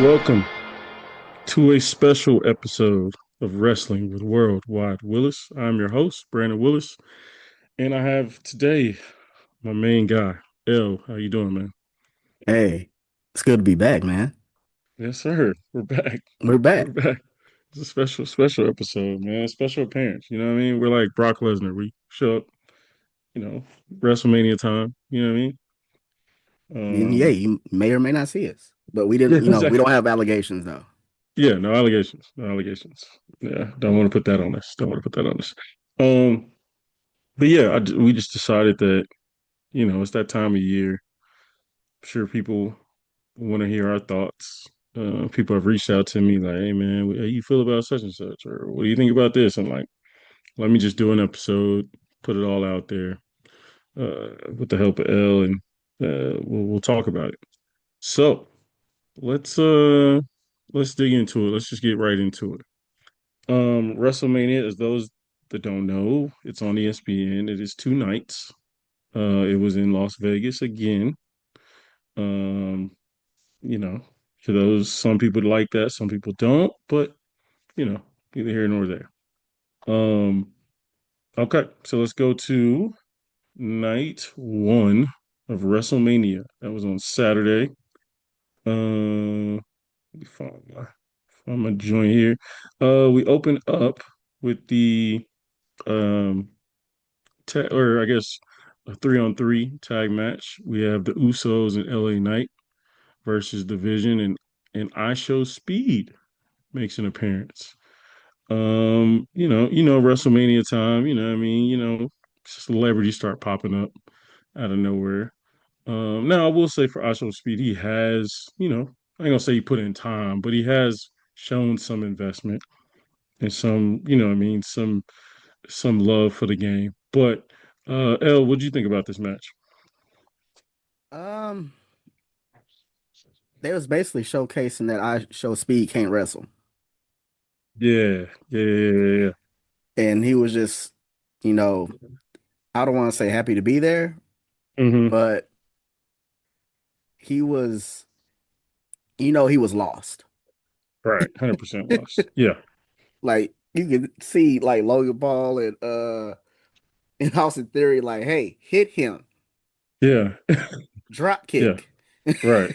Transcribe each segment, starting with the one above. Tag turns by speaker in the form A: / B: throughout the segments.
A: Welcome to a special episode of Wrestling with Worldwide Willis. I'm your host, Brandon Willis, and I have today my main guy, L. How you doing, man?
B: Hey, it's good to be back, man.
A: Yes, sir. We're back.
B: We're
A: We're
B: back.
A: back. It's a special episode, man. Special appearance. You know what I mean? We're like Brock Lesnar. We show up, you know, WrestleMania time. You know what I mean?
B: And yeah, you may or may not see us, but we
A: Yeah,
B: didn't, we
A: exactly.
B: don't have allegations though.
A: Yeah, no allegations. No allegations. Yeah, don't want to put that on us. Don't want to put that on us. Um, but yeah, we just decided that it's that time of year. I'm sure people want to hear our thoughts. People have reached out to me like, "Hey, man, how you feel about such and such?" Or "What do you think about this?" I'm like, "Let me just do an episode, put it all out there, with the help of L, and we'll talk about it." So let's uh let's dig into it. Let's just get right into it. WrestleMania, as those that don't know, it's on ESPN. It is two nights. It was in Las Vegas again. Um, you know, to those, some people like that, some people don't, but neither here nor there. Um, okay, so let's go to night one of WrestleMania. That was on Saturday. Let me find my joint here. We open up with the um or I guess a 3-on-3 tag match. We have the Usos and LA Knight versus Division, and I Show Speed makes an appearance. WrestleMania time, what I mean, celebrities start popping up out of nowhere. Now I will say for Show Speed, he has, I ain't gonna say he put in time, but he has shown some investment and some, what I mean, some love for the game. But L, what do you think about this match?
B: Um, they was basically showcasing that I show speed can't wrestle,
A: Yeah, yeah, yeah, yeah.
B: and he was just, you know, I don't want to say happy to be there,
A: Mm-hmm.
B: but he was, he was lost.
A: Right, 100% lost. Yeah,
B: Like you could see, like Logan Paul and in Austin Theory, like, hey, hit him,
A: yeah,
B: drop
A: yeah.
B: kick.
A: Right.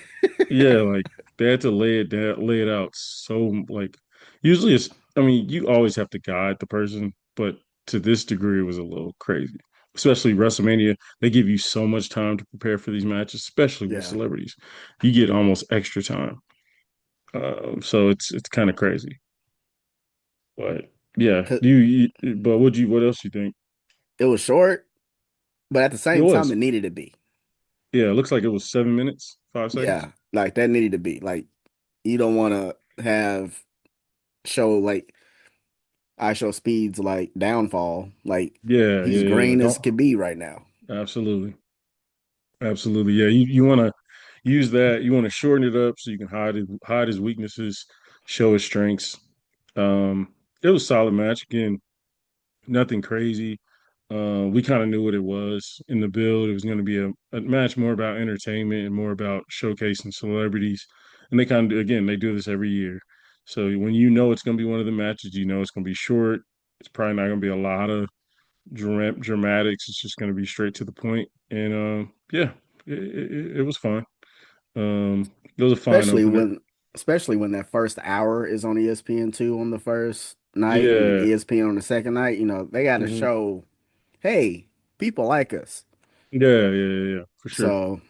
A: Yeah, like they had to lay it out so like usually it's I mean, you always have to guide the person, but to this degree it was a little crazy. Especially WrestleMania, they give you so much time to prepare for these matches, especially with
B: Yeah.
A: celebrities. You get almost extra time. So it's kind of crazy. But yeah,
B: 'Cause
A: but what else you think?
B: it was short, but at the
A: It
B: same time,
A: was.
B: it needed to be.
A: Yeah, it looks like it was 7 minutes, 5 seconds.
B: Yeah, like that needed to be. Like you don't want to have show like I show speeds like downfall. Like
A: Yeah, yeah,
B: he's
A: yeah, yeah.
B: green as
A: Don't
B: can be right now.
A: absolutely. Absolutely. Yeah. You want to use that. You want to shorten it up so you can hide his weaknesses, show his strengths. It was a solid match. Again, nothing crazy. We kind of knew what it was in the build. It was going to be a match more about entertainment and more about showcasing celebrities. And they kind of, again, they do this every year. So when you know it's going to be one of the matches, you know it's going to be short. It's probably not going to be a lot of dramatics. It's just going to be straight to the point. And yeah, it was fine. It was a fine
B: Especially
A: opener.
B: when especially when that first hour is on ESPN2 on the first night and
A: Yeah.
B: ESPN on the second night, they got to
A: Hmm.
B: show, hey, people like us.
A: Yeah, yeah, yeah, yeah, for sure.
B: So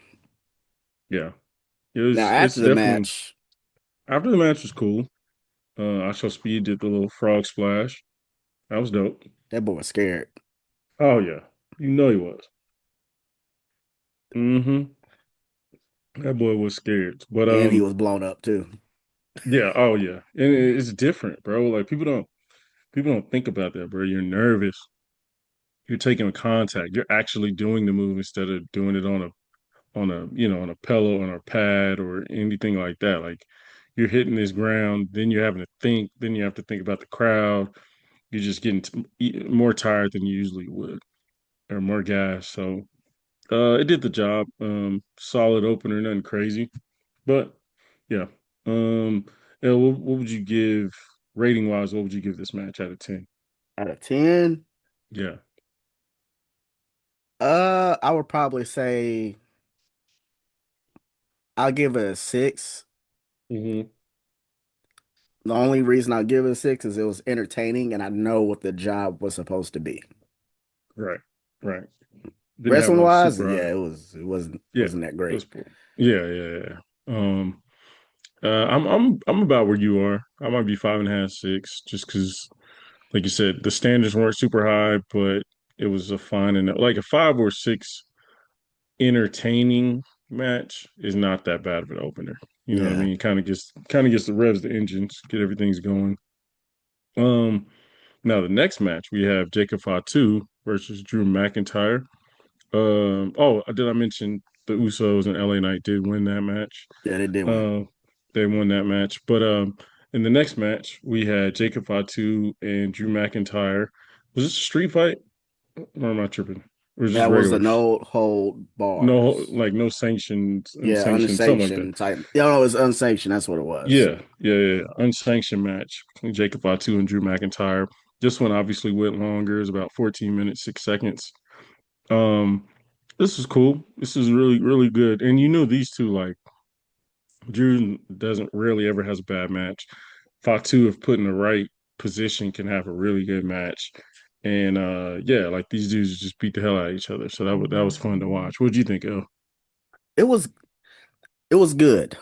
A: Yeah.
B: now
A: It's
B: after the
A: definitely
B: match,
A: after the match was cool. I saw Speed did the little frog splash. That was dope.
B: that boy was scared
A: Oh yeah. You know he was. Hmm. That boy was scared. But
B: and he was blown up too.
A: yeah, oh yeah. And it's different, bro. Like people don't think about that, bro. You're nervous. You're taking a contact. You're actually doing the move instead of doing it on a pillow on a pad or anything like that. Like you're hitting this ground, then you're having to think, then you have to think about the crowd. You're just getting more tired than you usually would, or more gas. So it did the job. Solid opener, nothing crazy, but yeah. Um, and what would you give rating wise? What would you give this match out of 10?
B: Out of 10,
A: Yeah.
B: I would probably say I'll give it a 6.
A: Hmm.
B: The only reason I'll give it a 6 is it was entertaining and I know what the job was supposed to be.
A: Right. Right. Didn't have
B: Wrestling
A: like
B: wise,
A: super
B: yeah,
A: high. Yeah.
B: wasn't that
A: It
B: great.
A: was cool. Yeah. Yeah. Yeah. I'm about where you are. I might be 5.5, 6, just because, like you said, the standards weren't super high, but it was a fine and like a 5 or 6 entertaining match is not that bad of an opener. You know what I
B: Yeah,
A: mean? Kind of gets the revs the engines, get everything's going. Um, Now the next match we have Jacob Fatu versus Drew McIntyre. Did I mention the Usos and LA Knight did win that match?
B: yeah, they did one.
A: Uh, they won that match. But in the next match we had Jacob Fatu and Drew McIntyre. Was this a street fight? Or am I tripping? Or was it just
B: That was a
A: regular?
B: no hold
A: No,
B: bars.
A: like no sanctioned,
B: Yeah,
A: unsanctioned, something like that.
B: unsanctioned type. Yeah, no, it was unsanctioned. That's what it was.
A: Yeah. Unsanctioned match between Jacob Fatu and Drew McIntyre. This one obviously went longer. It was about 14 minutes, 6 seconds. Um, this was cool. This is really, really good. And you know these two, like Drew doesn't really ever has a bad match. Fatu, if put in the right position, can have a really good match. And yeah, like these dudes just beat the hell out of each other. So that was fun to watch. What do you think, El?
B: It was it was good,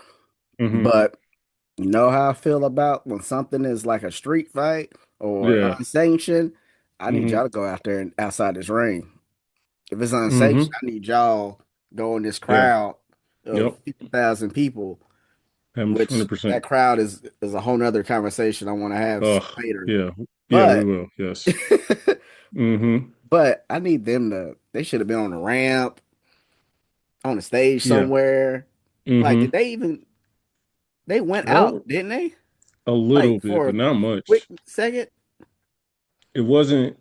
A: Mm-hmm.
B: but you know how I feel about when something is like a street fight or
A: Yeah.
B: unsanctioned. I need
A: Mm-hmm.
B: y'all to go out there and outside this ring. If it's unsanctioned,
A: Mm-hmm.
B: I need y'all go in this
A: Yeah.
B: crowd of
A: Yep.
B: 50,000 people, which
A: 100%.
B: that crowd is a whole nother conversation I want to have
A: Oh,
B: later.
A: yeah. Yeah, we
B: But
A: will. Yes. Mm-hmm.
B: but I need them to. They should have been on the ramp, on the stage
A: Yeah.
B: somewhere. Like, did
A: Mm-hmm.
B: they even? They went
A: I
B: out,
A: don't
B: didn't they?
A: a little
B: Like
A: bit,
B: for
A: but
B: a
A: not
B: quick
A: much.
B: second.
A: It wasn't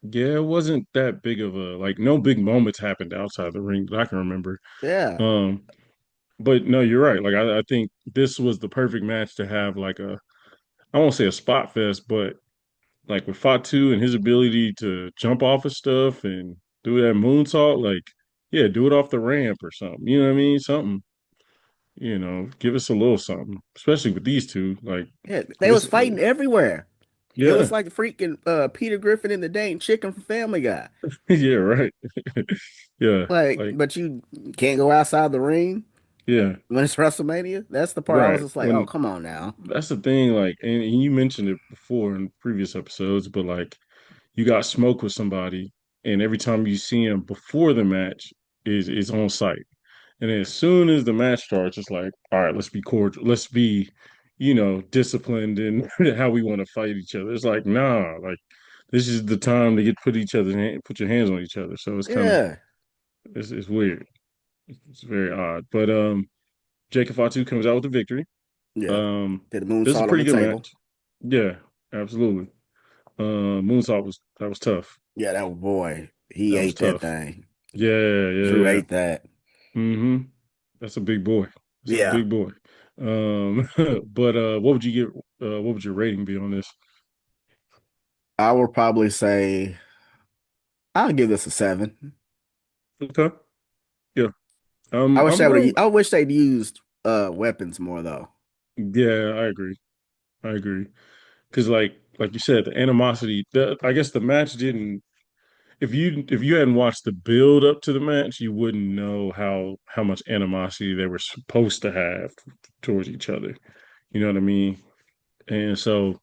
A: Yeah, it wasn't that big of a like no big moments happened outside the ring that I can remember.
B: Yeah,
A: Um, but no, you're right. Like I think this was the perfect match to have like I won't say a spot fest, but like with Fatu and his ability to jump off of stuff and do that moonsault, like yeah, do it off the ramp or something. You know what I mean? Something, give us a little something, especially with these two. Like
B: yeah. They was
A: this,
B: fighting everywhere. It was
A: yeah,
B: like the freaking Peter Griffin and the dang chicken from Family Guy.
A: yeah, right, yeah,
B: Like,
A: like
B: but you can't go outside the ring
A: yeah,
B: when it's WrestleMania. That's the part I was
A: right.
B: just like, oh,
A: When
B: come on now.
A: That's the thing, like, and you mentioned it before in previous episodes, but like, you got smoke with somebody, and every time you see him before the match is on site, and then as soon as the match starts, it's like, all right, let's be cordial, let's be, disciplined in how we want to fight each other. It's like, nah, like this is the time to put your hands on each other. So it's kind of
B: Yeah,
A: it's weird. It's very odd, but Jacob Fatu comes out with the victory.
B: yeah.
A: Um,
B: Did a
A: this is a
B: moonsault on
A: pretty
B: the
A: good
B: table.
A: match. Yeah, absolutely. Moonsault was tough.
B: Yeah, that boy, he
A: That was
B: ate that
A: tough.
B: thing.
A: Yeah,
B: Drew
A: yeah,
B: ate that.
A: yeah. That's a big boy. That's a
B: Yeah,
A: big boy. But what would you give? What would your rating be on this?
B: I would probably say I'll give this a 7.
A: Okay. Yeah.
B: I wish they would have.
A: I'm.
B: I wish they'd used weapons more though.
A: Yeah, I agree. I agree. Because like you said, the animosity. I guess the match didn't. If you hadn't watched the build up to the match, you wouldn't know how much animosity they were supposed to have towards each other. You know what I mean? And so,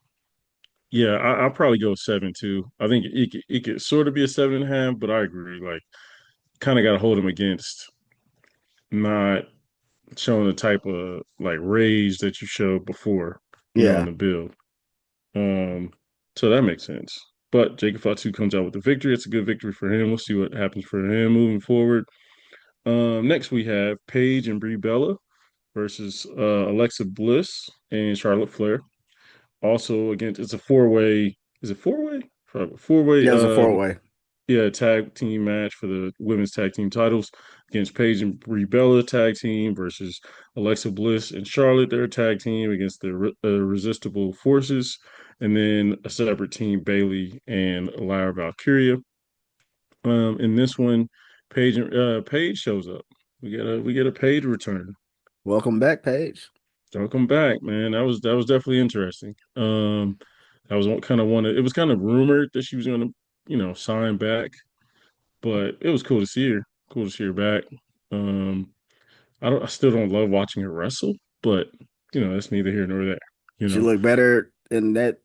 A: yeah, I'll probably go 7 too. I think it could sort of be a 7.5, but I agree. Like, kind of got to hold him against not showing the type of like rage that you showed before, in
B: Yeah,
A: the build. Um, so that makes sense. But Jacob Fatu comes out with the victory. It's a good victory for him. We'll see what happens for him moving forward. Next we have Paige and Brie Bella versus Alexa Bliss and Charlotte Flair. Also against it's a four way. Is it four way? Four way.
B: yeah, it was a 4-way.
A: yeah, tag team match for the women's tag team titles against Paige and Brie Bella tag team versus Alexa Bliss and Charlotte, their tag team against the Resistible Forces, and then a separate team, Bailey and Lyra Valkyria. In this one, Paige shows up. We get a Paige return.
B: Welcome back, Paige.
A: Welcome back, man. That was definitely interesting. That was kind of one of it was kind of rumored that she was going to sign back, but it was cool to see her. Cool to see her back. Um, I still don't love watching her wrestle, but that's neither here nor there. You
B: She
A: know,
B: looked better in that,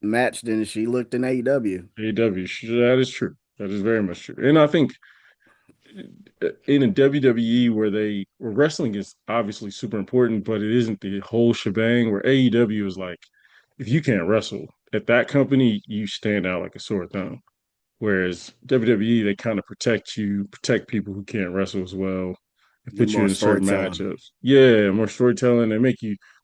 B: match than she looked in AEW.
A: AEW, that is true. That is very much true. And I think in a WWE where wrestling is obviously super important, but it isn't the whole shebang. Where AEW is like, if you can't wrestle at that company, you stand out like a sore thumb. Whereas WWE, they kind of protect people who can't wrestle as well, and
B: Get
A: put you
B: more
A: in certain
B: storytelling.
A: matchups. Yeah, more storytelling.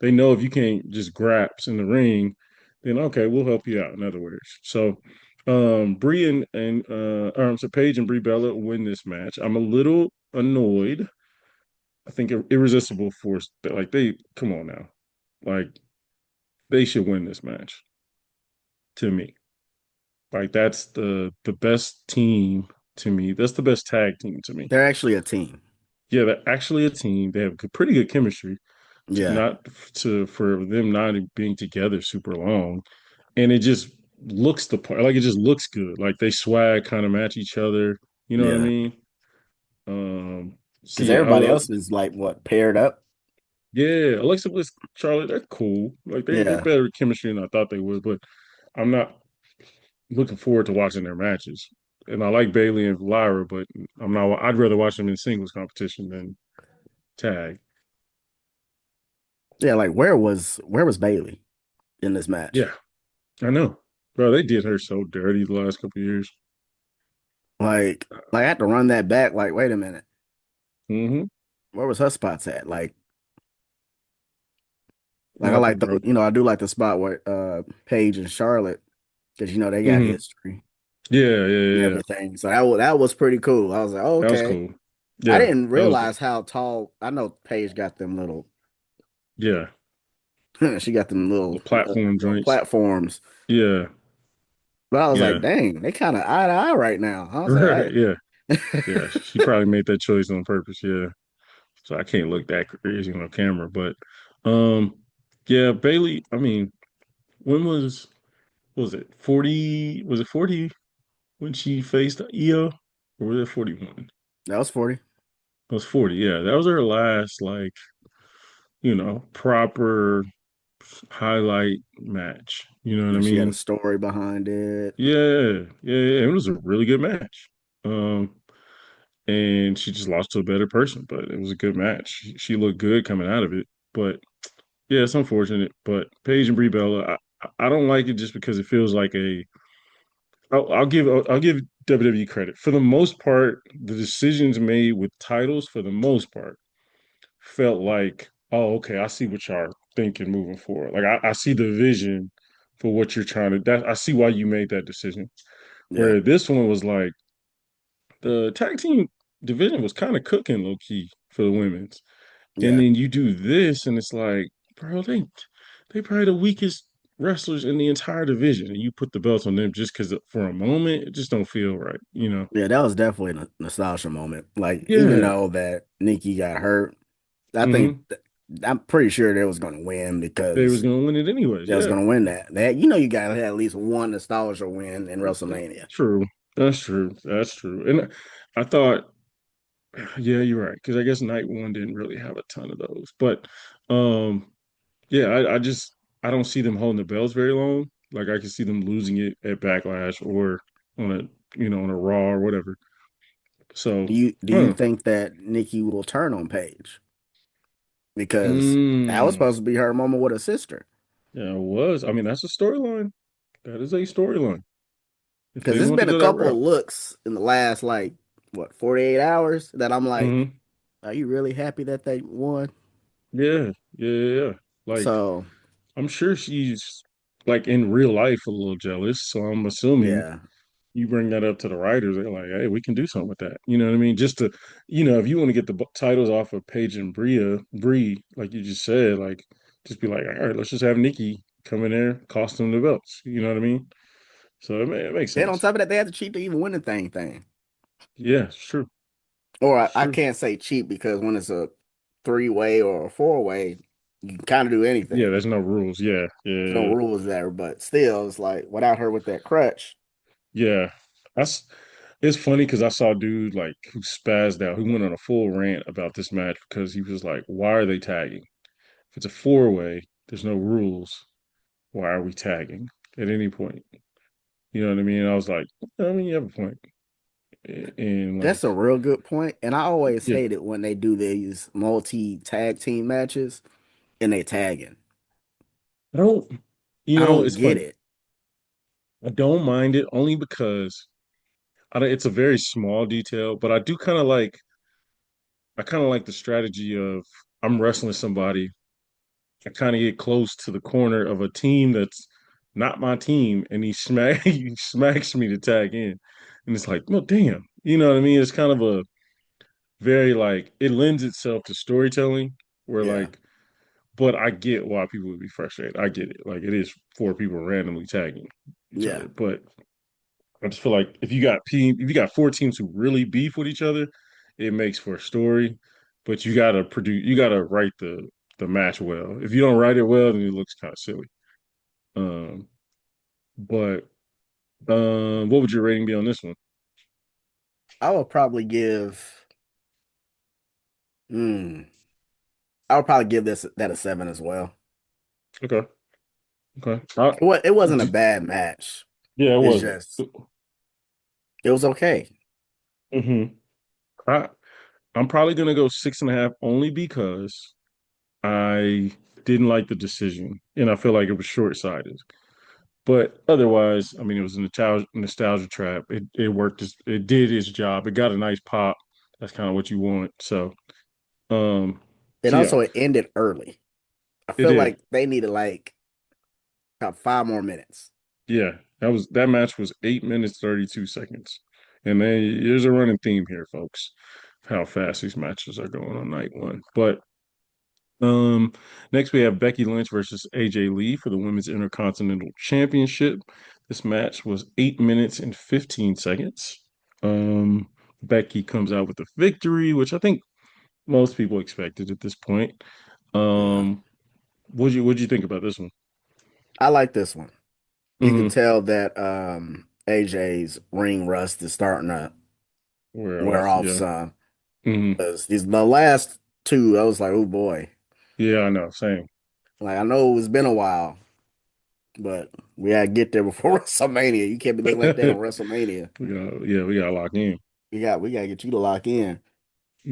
A: They know if you can't just graps in the ring, then okay, we'll help you out. In other words, so Brie so Paige and Brie Bella win this match. I'm a little annoyed. I think Irresistible Force, like they come on now, like they should win this match to me. Like that's the best team to me. That's the best tag team to me.
B: They're actually a team.
A: Yeah, they're actually a team. They have pretty good chemistry.
B: Yeah.
A: Not to for them not being together super long, and it just looks the part. Like it just looks good. Like they swag kind of match each other. You know what I
B: Yeah.
A: mean? So
B: Because
A: yeah,
B: everybody else is like what, paired up?
A: yeah, Alexa Bliss, Charlotte, they're cool. Like they
B: Yeah.
A: better chemistry than I thought they would, but I'm not looking forward to watching their matches. And I like Bailey and Lyra, but I'm not. I'd rather watch them in singles competition than tag.
B: Yeah, like where was Bailey in this match?
A: Yeah, I know, bro. They did her so dirty the last couple of years.
B: Like I had to run that back. Like, wait a minute,
A: Mm-hmm.
B: where was her spots at? Like I like
A: Nothing,
B: the,
A: bro.
B: I do like the spot where Paige and Charlotte, because they got
A: Mm-hmm.
B: history
A: Yeah, yeah,
B: and
A: yeah, yeah.
B: everything. So that was pretty cool. I was like, oh,
A: That was
B: okay.
A: cool.
B: I
A: Yeah,
B: didn't
A: that was dope.
B: realize how tall. I know Paige got them little.
A: Yeah,
B: She got them
A: the
B: little
A: platform
B: little
A: joints.
B: platforms.
A: Yeah,
B: But I was like,
A: yeah,
B: dang, they kind of eye to eye right now. I was
A: right.
B: like,
A: Yeah,
B: I,
A: yeah. She probably made that choice on purpose. Yeah, so I can't look that crazy on camera, but um, yeah, Bailey. I mean, when was it 40? Was it 40 when she faced Io? Or was it 41?
B: that was 40.
A: It was 40. Yeah, that was her last like, proper highlight match. You know what I
B: Yeah, she had a
A: mean?
B: story behind it.
A: Yeah, yeah, yeah. It was a really good match. Um, and she just lost to a better person, but it was a good match. She looked good coming out of it. But yeah, it's unfortunate. But Paige and Brie Bella, I don't like it just because it feels like I'll give WWE credit. For the most part, the decisions made with titles, for the most part, felt like, oh, okay, I see what y'all are thinking moving forward. Like I see the vision for what you're trying to. That I see why you made that decision.
B: Yeah,
A: Where this one was like the tag team division was kind of cooking low key for the women's, and
B: yeah,
A: then you do this, and it's like, bro, they probably the weakest wrestlers in the entire division, and you put the belts on them just because for a moment, it just don't feel right, you know?
B: yeah. That was definitely a nostalgia moment. Like, even
A: Yeah.
B: though that Nikki got hurt, I think
A: Hmm.
B: I'm pretty sure they was going to win
A: They was
B: because
A: gonna win it anyways.
B: they was
A: Yeah.
B: going to win that. You got to have at least one nostalgia win in WrestleMania.
A: True. That's true. That's true. And I thought, yeah, you're right. Because I guess night one didn't really have a ton of those. But yeah, I don't see them holding the belts very long. Like I can see them losing it at Backlash or on a Raw or whatever. So,
B: Do you
A: huh.
B: think that Nikki will turn on Paige? Because that was
A: Mm,
B: supposed to be her moment with her sister.
A: yeah, it was. I mean, that's a storyline. That is a storyline. If
B: Because
A: they
B: there's
A: want to
B: been a
A: go that
B: couple of
A: route.
B: looks in the last, like, what, 48 hours that I'm like,
A: Hmm.
B: are you really happy that they won?
A: Yeah, yeah, yeah, yeah. Like
B: So,
A: I'm sure she's like in real life a little jealous. So I'm assuming
B: yeah.
A: you bring that up to the writers, they're like, "Hey, we can do something with that." You know what I mean? Just to, if you want to get the titles off of Paige and Bree, like you just said, like just be like, "All right, let's just have Nikki come in there, cost them the belts." You know what I mean? So it makes
B: Then on
A: sense.
B: top of that, they had to cheat to even win the thing.
A: Yeah, it's true.
B: Or
A: It's
B: I
A: true.
B: can't say cheap because when it's a three-way or a four-way, you can kind of do
A: Yeah,
B: anything.
A: there's no rules. Yeah,
B: There's no
A: yeah,
B: rules there, but still, it's like without her with that crutch,
A: yeah. That's It's funny because I saw a dude like who spazzed out, who went on a full rant about this match because he was like, "Why are they tagging? If it's a four-way, there's no rules. Why are we tagging at any point?" You know what I mean? I was like, I mean, you have a point. And
B: that's
A: like,
B: a real good point. And I always
A: yeah,
B: hate it when they do these multi-tag team matches and they tagging.
A: I don't,
B: I don't
A: it's
B: get
A: funny.
B: it.
A: I don't mind it only because it's a very small detail, but I kind of like the strategy of I'm wrestling somebody. I kind of get close to the corner of a team that's not my team, and he smacks me to tag in, and it's like, well, damn, you know what I mean? It's kind of a very like it lends itself to storytelling where
B: Yeah,
A: like, but I get why people would be frustrated. I get it. Like it is four people randomly tagging each
B: yeah,
A: other, but I just feel like if you got four teams who really beef with each other, it makes for a story. But you gotta write the match well. If you don't write it well, then it looks kind of silly. Um, but what would your rating be on this one?
B: I would probably give. Hmm, I would probably give this that a seven as well.
A: Okay, okay.
B: It wasn't a
A: D-
B: bad match.
A: yeah, it
B: It's
A: wasn't.
B: just it was okay.
A: Hmm. I I'm probably gonna go 6.5 only because I didn't like the decision, and I feel like it was short sighted. But otherwise, I mean, it was a nostalgia trap. It worked. It did its job. It got a nice pop. That's kind of what you want. Um,
B: And
A: so yeah,
B: also it ended early. I
A: it
B: feel
A: did.
B: like they needed like about 5 more minutes.
A: Yeah, that match was 8 minutes 32 seconds, and then there's a running theme here, folks, of how fast these matches are going on night one. But um, next we have Becky Lynch versus AJ Lee for the Women's Intercontinental Championship. This match was 8 minutes and 15 seconds. Um, Becky comes out with the victory, which I think most people expected at this point.
B: Yeah.
A: Um, what'd you think about this one?
B: I like this one. You can
A: Hmm.
B: tell that AJ's ring rust is starting to
A: We're
B: wear
A: off,
B: off
A: yeah.
B: some.
A: Hmm.
B: Because these the last two, I was like, oh boy.
A: Yeah, I know, same.
B: Like I know it's been a while, but we gotta get there before WrestleMania. You can't be looking like that on WrestleMania.
A: We gotta lock in.
B: We gotta get you to lock in.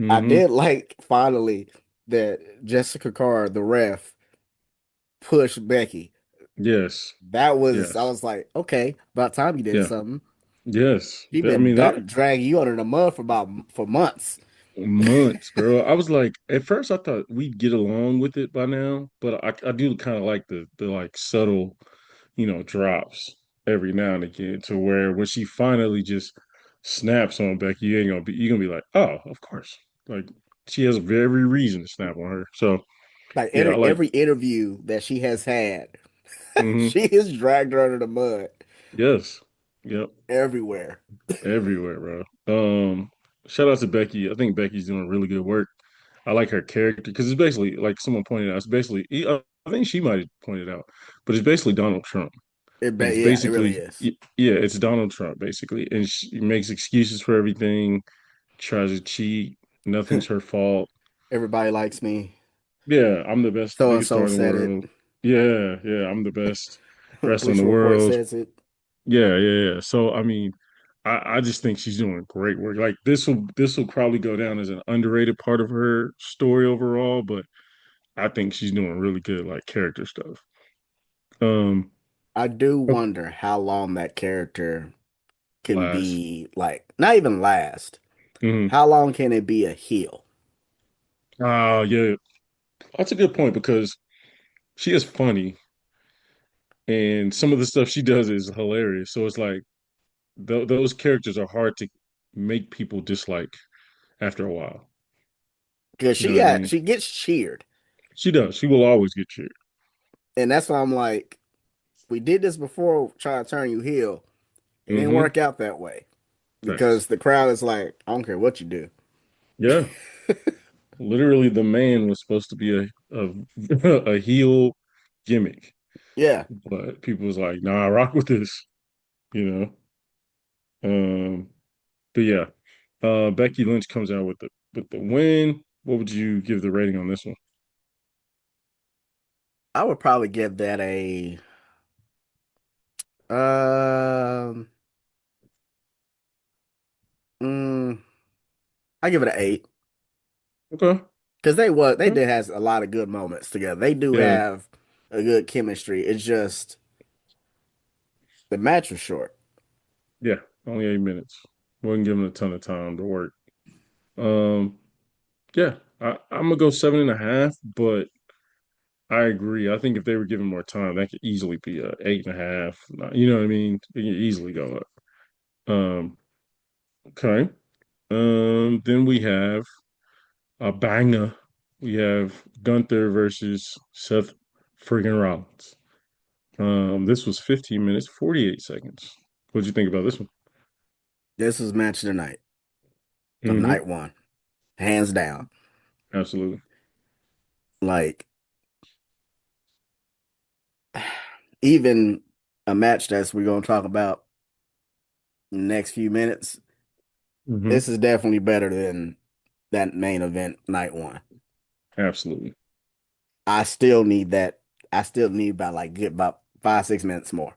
B: I
A: Hmm.
B: did like finally that Jessica Carr, the ref, pushed Becky.
A: Yes,
B: That was I
A: yes,
B: was like, okay, about time you did
A: yeah,
B: something.
A: yes.
B: She
A: I
B: been
A: mean that
B: dragging you under the mud for months.
A: months, bro. I was like, at first I thought we'd get along with it by now, but I do kind of like the like subtle, drops every now and again to where when she finally just snaps on Becky, you're gonna be like, oh, of course. Like she has every reason to snap on her. So
B: Like
A: yeah, I like
B: every interview that she has had,
A: hmm
B: she has dragged her under the mud
A: yes. Yep.
B: everywhere.
A: Everywhere, bro. Shout out to Becky. I think Becky's doing really good work. I like her character because it's basically like someone pointed out. It's basically I think she might have pointed out, but it's basically Donald Trump. Like it's
B: Yeah, it really
A: basically
B: is.
A: yeah, it's Donald Trump basically, and she makes excuses for everything. Tries to cheat. Nothing's her fault.
B: Everybody likes me.
A: Yeah, I'm the best,
B: So and
A: biggest
B: so
A: star in the
B: said it.
A: world. Yeah, yeah, I'm the best wrestler in
B: Police
A: the
B: report
A: world.
B: says it.
A: Yeah, yeah, yeah. So I mean, I just think she's doing great work. Like this will probably go down as an underrated part of her story overall, but I think she's doing really good like character stuff. Um,
B: I do
A: oh,
B: wonder how long that character can
A: last.
B: be like, not even last.
A: Hmm.
B: How long can it be a heel?
A: Oh yeah, that's a good point because she is funny and some of the stuff she does is hilarious. So it's like those characters are hard to make people dislike after a while.
B: because
A: You know what I mean?
B: she gets cheered,
A: She does. She will always get cheered.
B: and that's why I'm like, we did this before, trying to turn you heel. It didn't
A: Mm-hmm.
B: work out that way
A: Thanks.
B: because the crowd is like, I don't care what you do.
A: Yeah. Literally, the man was supposed to be a heel gimmick,
B: Yeah,
A: but people was like, "Nah, I rock with this," you know. Um, but yeah, Becky Lynch comes out with the win. What would you give the rating on this one?
B: I would probably give that a um, mm, I give it an 8
A: Okay.
B: because they
A: Okay.
B: did has a lot of good moments together. They do
A: Yeah.
B: have a good chemistry. It's just the match was short.
A: Yeah. Only 8 minutes. Wasn't given a ton of time to work. Um. Yeah. I'm gonna go 7.5, but I agree. I think if they were given more time, that could easily be a 8.5. You know what I mean? It could easily go up. Um. Okay. Then we have a banger. We have Gunther versus Seth friggin' Rollins. This was 15 minutes, 48 seconds. What'd you think about this one?
B: This was match of the night of
A: Mm-hmm.
B: night one, hands down.
A: Absolutely.
B: Like even a match that's we're gonna talk about in the next few minutes.
A: Mm-hmm.
B: This is definitely better than that main event night one.
A: Absolutely.
B: I still need that. I still need about like get about 5 6 minutes more.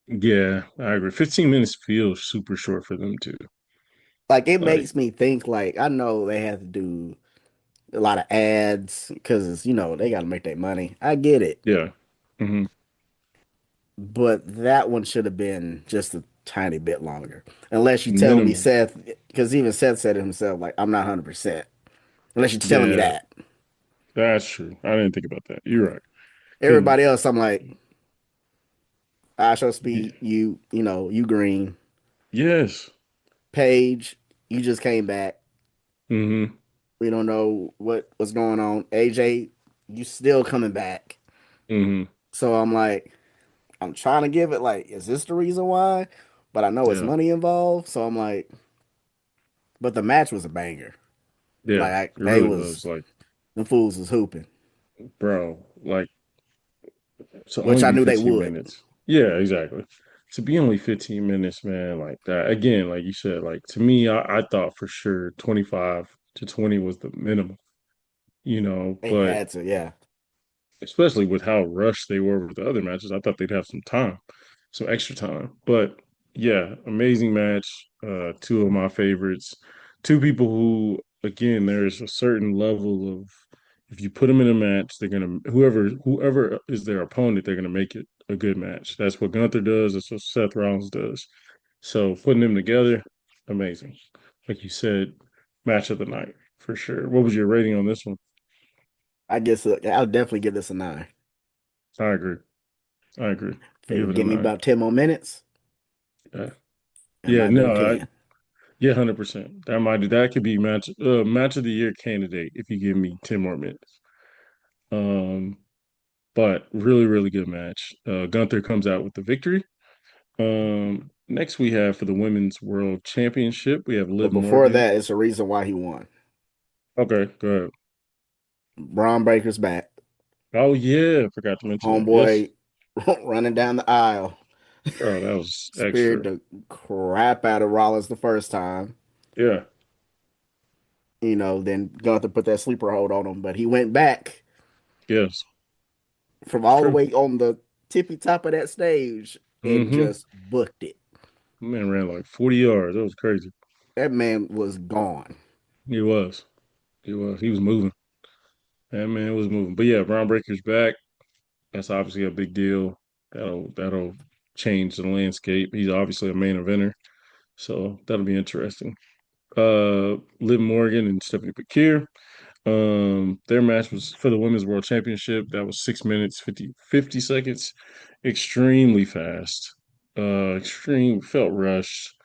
A: Yeah, I agree. 15 minutes feels super short for them too.
B: Like it
A: Like,
B: makes me think like I know they have to do a lot of ads because they got to make their money. I get it,
A: yeah. Mm-hmm.
B: but that one should have been just a tiny bit longer. Unless you tell me
A: Minimum.
B: Seth, because even Seth said it himself, like I'm not 100%. Unless you're telling me
A: Yeah,
B: that.
A: that's true. I didn't think about that. You're right. Because
B: Everybody else, I'm like, I show speed, you green.
A: yes.
B: Paige, you just came back.
A: Mm-hmm.
B: We don't know what's going on. AJ, you still coming back.
A: Mm-hmm.
B: So I'm like, I'm trying to give it like, is this the reason why? But I know it's
A: Yeah.
B: money involved. So I'm like, but the match was a banger.
A: Yeah.
B: Like
A: It
B: they
A: really
B: was
A: was. Like,
B: the fools was hooping,
A: bro, like to
B: which
A: only
B: I
A: be
B: knew they
A: 15
B: would.
A: minutes. Yeah, exactly. To be only 15 minutes, man, like that. Again, like you said, like to me, I thought for sure 25 to 20 was the minimum,
B: They
A: but
B: had to, yeah.
A: especially with how rushed they were with the other matches, I thought they'd have some time, some extra time. But yeah, amazing match. Two of my favorites. Two people who, again, there's a certain level of if you put them in a match, they're gonna whoever is their opponent, they're gonna make it a good match. That's what Gunther does. That's what Seth Rollins does. So putting them together, amazing. Like you said, match of the night for sure. What was your rating on this one?
B: I guess I'll definitely give this a 9.
A: I agree. I agree. I
B: They
A: give
B: would
A: it a
B: give me
A: nine.
B: about 10 more minutes.
A: Yeah,
B: I
A: yeah,
B: might do
A: no,
B: 10.
A: yeah, 100%. That could be match of the year candidate if you give me 10 more minutes. Um, but really, really good match. Gunther comes out with the victory. Next we have for the Women's World Championship, we have
B: But
A: Liv
B: before
A: Morgan.
B: that, it's a reason why he won.
A: Okay, go ahead.
B: Braun Breaker's back.
A: Oh yeah, I forgot to mention that. Yes,
B: Homeboy running down the aisle.
A: bro, that was
B: Speared
A: extra.
B: the crap out of Rollins the first time.
A: Yeah,
B: Then Gunther put that sleeper hold on him, but he went back
A: yes,
B: from
A: it's
B: all the
A: true.
B: way on the tippy top of that stage and
A: Mm-hmm.
B: just booked it.
A: Man ran like 40 yards. That was crazy.
B: That man was gone.
A: He was. He was. He was moving. That man was moving. But yeah, Brown Breaker's back. That's obviously a big deal. That'll change the landscape. He's obviously a main eventer, so that'll be interesting. Liv Morgan and Stephanie Bakir. Their match was for the Women's World Championship. That was 6 minutes, 50 seconds. Extremely fast. Extreme felt rushed.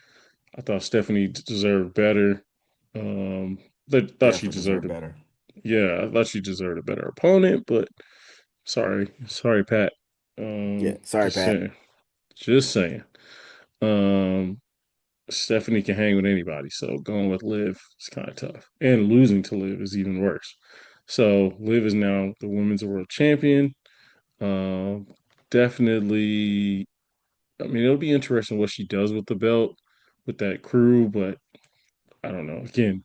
A: I thought Stephanie deserved better. Um, they thought she
B: Definitely
A: deserved
B: deserve
A: a
B: better.
A: yeah, I thought she deserved a better opponent, but sorry, Pat.
B: Yeah, sorry,
A: Just
B: Pat.
A: saying, just saying. Um, Stephanie can hang with anybody, so going with Liv is kind of tough, and losing to Liv is even worse. So Liv is now the women's world champion. Um, Definitely. I mean, it'll be interesting what she does with the belt with that crew, but I don't know. Again,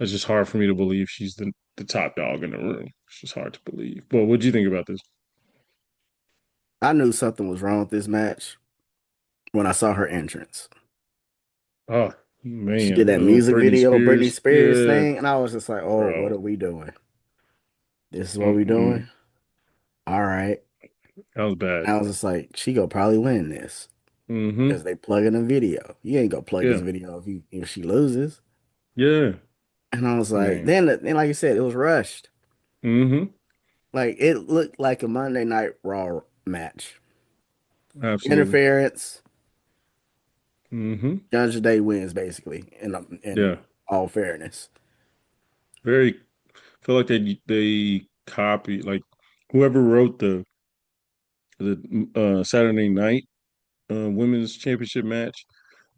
A: it's just hard for me to believe she's the top dog in the room. It's just hard to believe. But what do you think about this?
B: I knew something was wrong with this match when I saw her entrance.
A: Oh
B: She did
A: man,
B: that music
A: Britney
B: video, Britney
A: Spears.
B: Spears
A: Yeah,
B: thing, and I was just like, "Oh, what
A: bro.
B: are we doing? This is what we
A: Mm-mm.
B: doing? All right."
A: That was bad.
B: And I was just like, "She gonna probably win this
A: Mm-hmm.
B: because they plug in a video. You ain't gonna plug this
A: Yeah.
B: video if she loses."
A: Yeah.
B: And I was like,
A: Man.
B: then like you said, it was rushed.
A: Mm-hmm.
B: Like it looked like a Monday Night Raw match.
A: Absolutely.
B: Interference.
A: Mm-hmm.
B: Judge Day wins basically. In
A: Yeah.
B: all fairness,
A: Very feel like they copied like whoever wrote the Saturday night women's championship match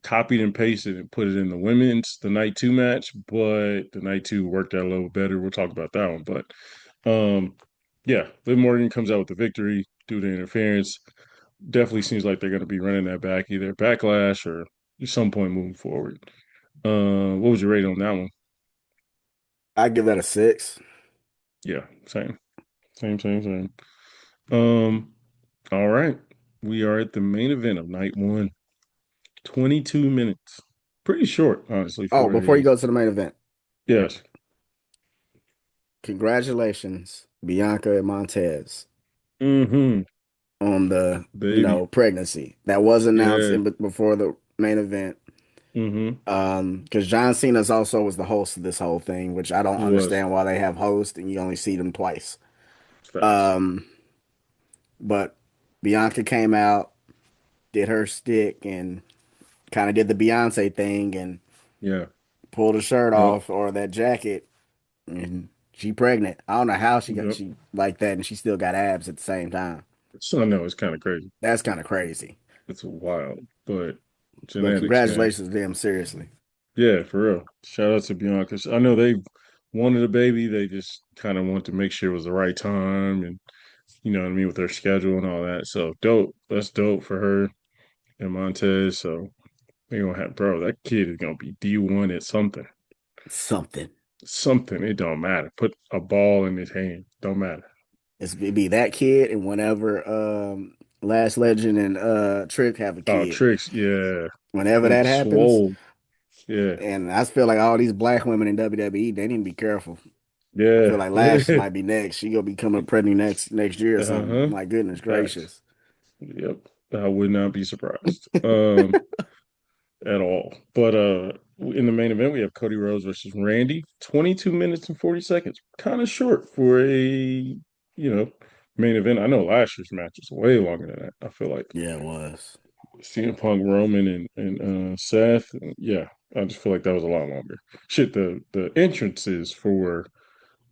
A: copied and pasted and put it in the night two match, but the night two worked out a little better. We'll talk about that one. But yeah, Liv Morgan comes out with the victory due to interference. Definitely seems like they're going to be running that back either backlash or at some point moving forward. What was your rate on that one?
B: I give that a 6.
A: Yeah, same. Um, all right. We are at the main event of night one. 22 minutes. Pretty short, honestly,
B: Oh,
A: for
B: before you
A: a
B: go to the main event,
A: yes.
B: congratulations, Bianca and Montez,
A: Mm-hmm.
B: on the
A: Baby.
B: pregnancy that was announced
A: Yeah.
B: before the main event.
A: Mm-hmm.
B: Because John Cena's also was the host of this whole thing, which I don't
A: He was.
B: understand why they have hosts and you only see them twice.
A: Facts.
B: Um, but Bianca came out, did her stick, and kind of did the Beyonce thing and
A: Yeah.
B: pulled her shirt
A: Yep.
B: off or that jacket, and she pregnant. I don't know how
A: Yep.
B: she like that, and she still got abs at the same time.
A: So I know it's kind of crazy.
B: That's kind of crazy.
A: It's wild, but
B: But
A: genetics, man.
B: congratulations to them, seriously.
A: Yeah, for real. Shout out to Bianca. I know they wanted a baby. They just kind of want to make sure it was the right time and you know what I mean with their schedule and all that. So dope. That's dope for her and Montez. So they gonna have bro, that kid is gonna be D1 at something.
B: Something.
A: Something. It don't matter. Put a ball in his hand. Don't matter.
B: It'd be that kid and whenever Last Legend and Trick have a
A: Oh,
B: kid.
A: tricks. Yeah.
B: Whenever
A: Gonna be
B: that happens,
A: swole. Yeah.
B: and I just feel like all these black women in WWE, they need to be careful. I feel
A: Yeah.
B: like Lashes
A: Yeah.
B: might be next. She gonna be coming pregnant next year or something.
A: Uh-huh.
B: My goodness
A: Facts.
B: gracious.
A: Yep. I would not be surprised. At all. But in the main event we have Cody Rhodes versus Randy. 22 minutes and 40 seconds. Kind of short for main event. I know last year's match was way longer than that. I feel like
B: Yeah, it was.
A: CM Punk, Roman, and Seth. Yeah, I just feel like that was a lot longer. Shit, the entrances for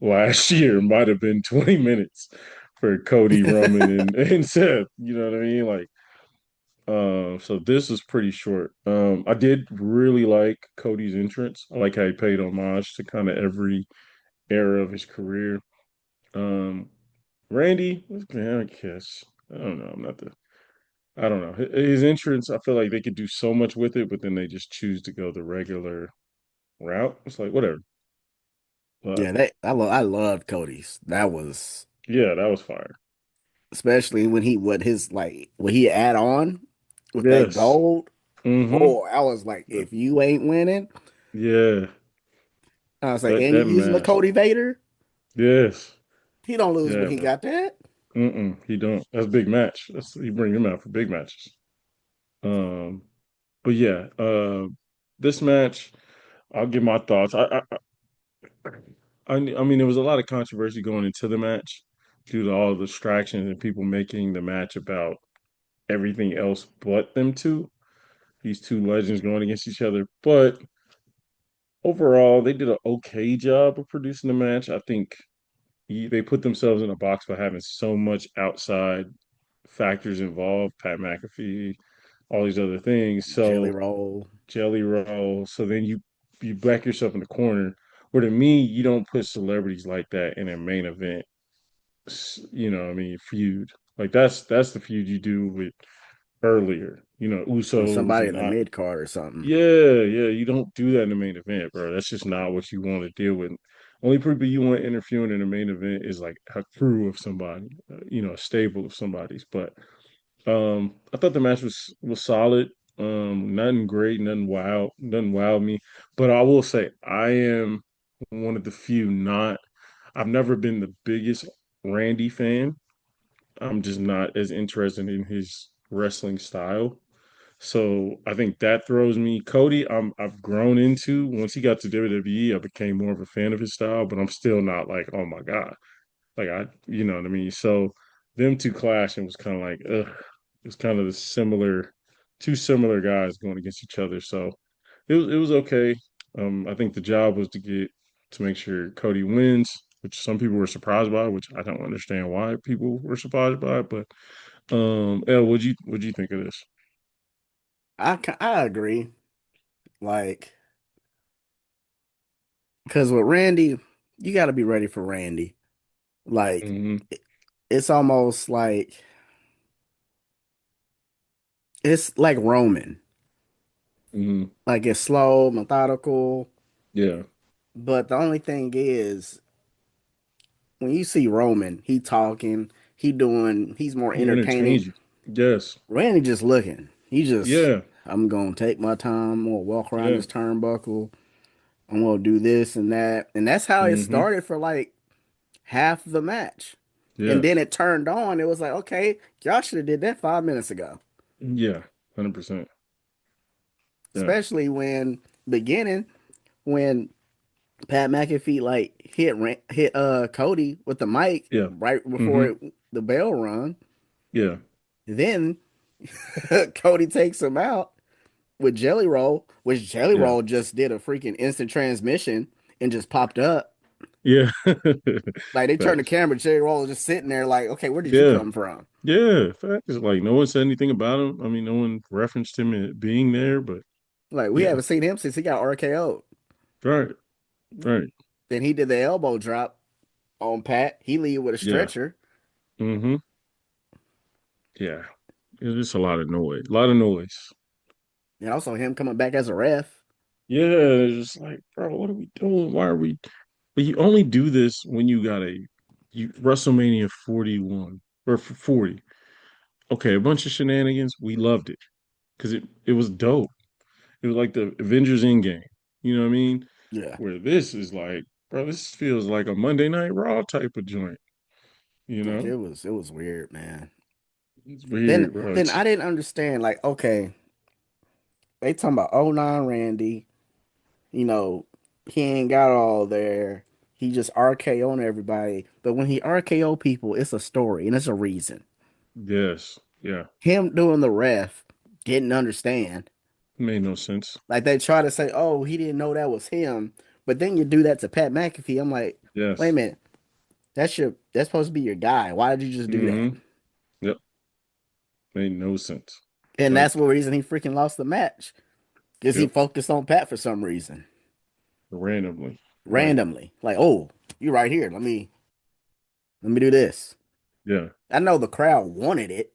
A: last year might have been 20 minutes for Cody, Roman, and Seth. You know what I mean? Like, so this is pretty short. I did really like Cody's entrance. I like how he paid homage to kind of every era of his career. Um, Randy, man, I guess I don't know. I don't know. His entrance, I feel like they could do so much with it, but then they just choose to go the regular route. It's like whatever. But
B: Yeah, I loved Cody's. That was
A: yeah, that was fire.
B: especially when he what his like what he add on with that
A: Yes.
B: gold.
A: Mm-hmm.
B: Boy, I was like, if you ain't winning,
A: Yeah.
B: I was like,
A: That
B: and you
A: that
B: using the
A: mask.
B: Cody Vader,
A: Yes.
B: he don't lose when
A: Yeah,
B: he
A: bro.
B: got that.
A: He don't. That's a big match. You bring him out for big matches. Um, but yeah, this match, I'll give my thoughts. I mean, there was a lot of controversy going into the match due to all the distractions and people making the match about everything else but them two. these two legends going against each other. But overall, they did an okay job of producing the match. I think they put themselves in a box by having so much outside factors involved. Pat McAfee, all these other things.
B: Jelly
A: So
B: Roll.
A: Jelly Roll. So then you back yourself in the corner. Where to me, you don't put celebrities like that in a main event. I mean, feud. Like that's the feud you do with earlier.
B: Or
A: Usos
B: somebody
A: and
B: in the
A: I.
B: mid card or something.
A: Yeah, yeah. You don't do that in the main event, bro. That's just not what you want to deal with. Only people you want interfering in the main event is like a crew of somebody, a stable of somebody's. But I thought the match was solid. Nothing great, nothing wowed me. But I will say I am one of the few not. I've never been the biggest Randy fan. I'm just not as interested in his wrestling style. So I think that throws me. Cody, I've grown into. Once he got to WWE, I became more of a fan of his style, but I'm still not like, oh my God. Like you know what I mean? So them two clashing was kind of like, ugh. It was kind of the two similar guys going against each other. So it was okay. I think the job was to make sure Cody wins, which some people were surprised by, which I don't understand why people were surprised by. But El, what'd you think of this?
B: I agree. Like, because with Randy, you got to be ready for Randy. Like,
A: Hmm.
B: it's almost like it's like Roman.
A: Hmm.
B: Like it's slow, methodical.
A: Yeah.
B: But the only thing is, when you see Roman, he's more
A: He
B: entertaining.
A: entertains you. Yes.
B: Randy just looking.
A: Yeah.
B: I'm gonna take my time. I'm gonna walk around
A: Yeah.
B: this turnbuckle. I'm gonna do this and that. And that's how it
A: Hmm.
B: started for like half the match. And then
A: Yes.
B: it turned on. It was like, okay, y'all should have did that 5 minutes ago.
A: Yeah. 100%. Yeah.
B: Especially when beginning when Pat McAfee like hit Cody with the mic
A: Yeah.
B: right before
A: Hmm.
B: the bell rung.
A: Yeah.
B: Then Cody takes him out with Jelly Roll, which Jelly
A: Yeah.
B: Roll just did a freaking instant transmission and just popped up.
A: Yeah.
B: Like they turned the
A: Facts.
B: camera, Jelly Roll was just sitting there like, okay, where did you
A: Yeah.
B: come from?
A: Yeah. Facts. Like no one said anything about him. I mean, no one referenced him being there, but
B: Like we
A: yeah.
B: haven't seen him since he got RKO'd.
A: Right. Right.
B: Then he did the elbow drop on Pat. He lead with a
A: Yeah.
B: stretcher.
A: Hmm. Yeah. It's just a lot of noise. A lot of noise.
B: And also him coming back as a ref.
A: Yeah. It's just like, bro, what are we doing? Why are we? But you only do this when you got WrestleMania 41 or 40. Okay, a bunch of shenanigans. We loved it because it was dope. It was like the Avengers Endgame. You know what I mean?
B: Yeah.
A: Where this is like, bro, this feels like a Monday Night Raw type of joint. You
B: Like
A: know,
B: it was weird, man.
A: it's
B: Then
A: weird, bro.
B: then I didn't understand, like, okay, they talking about '09 Randy, you know, he ain't got all there. He just RKO on everybody. But when he RKO people, it's a story and it's a reason.
A: Yes, yeah,
B: Him doing the ref didn't understand.
A: made no sense.
B: Like they try to say, oh, he didn't know that was him. But then you do that to Pat McAfee. I'm like, wait a
A: Yes.
B: minute, that's supposed to be your guy. Why did you just do that?
A: Mm-hmm. Yep. Made no sense.
B: And
A: But
B: that's the reason he freaking lost the match. Because he
A: yep,
B: focused on Pat for some reason.
A: randomly. Right.
B: Randomly. Like, oh, you right here. Let me do this.
A: Yeah.
B: I know the crowd wanted it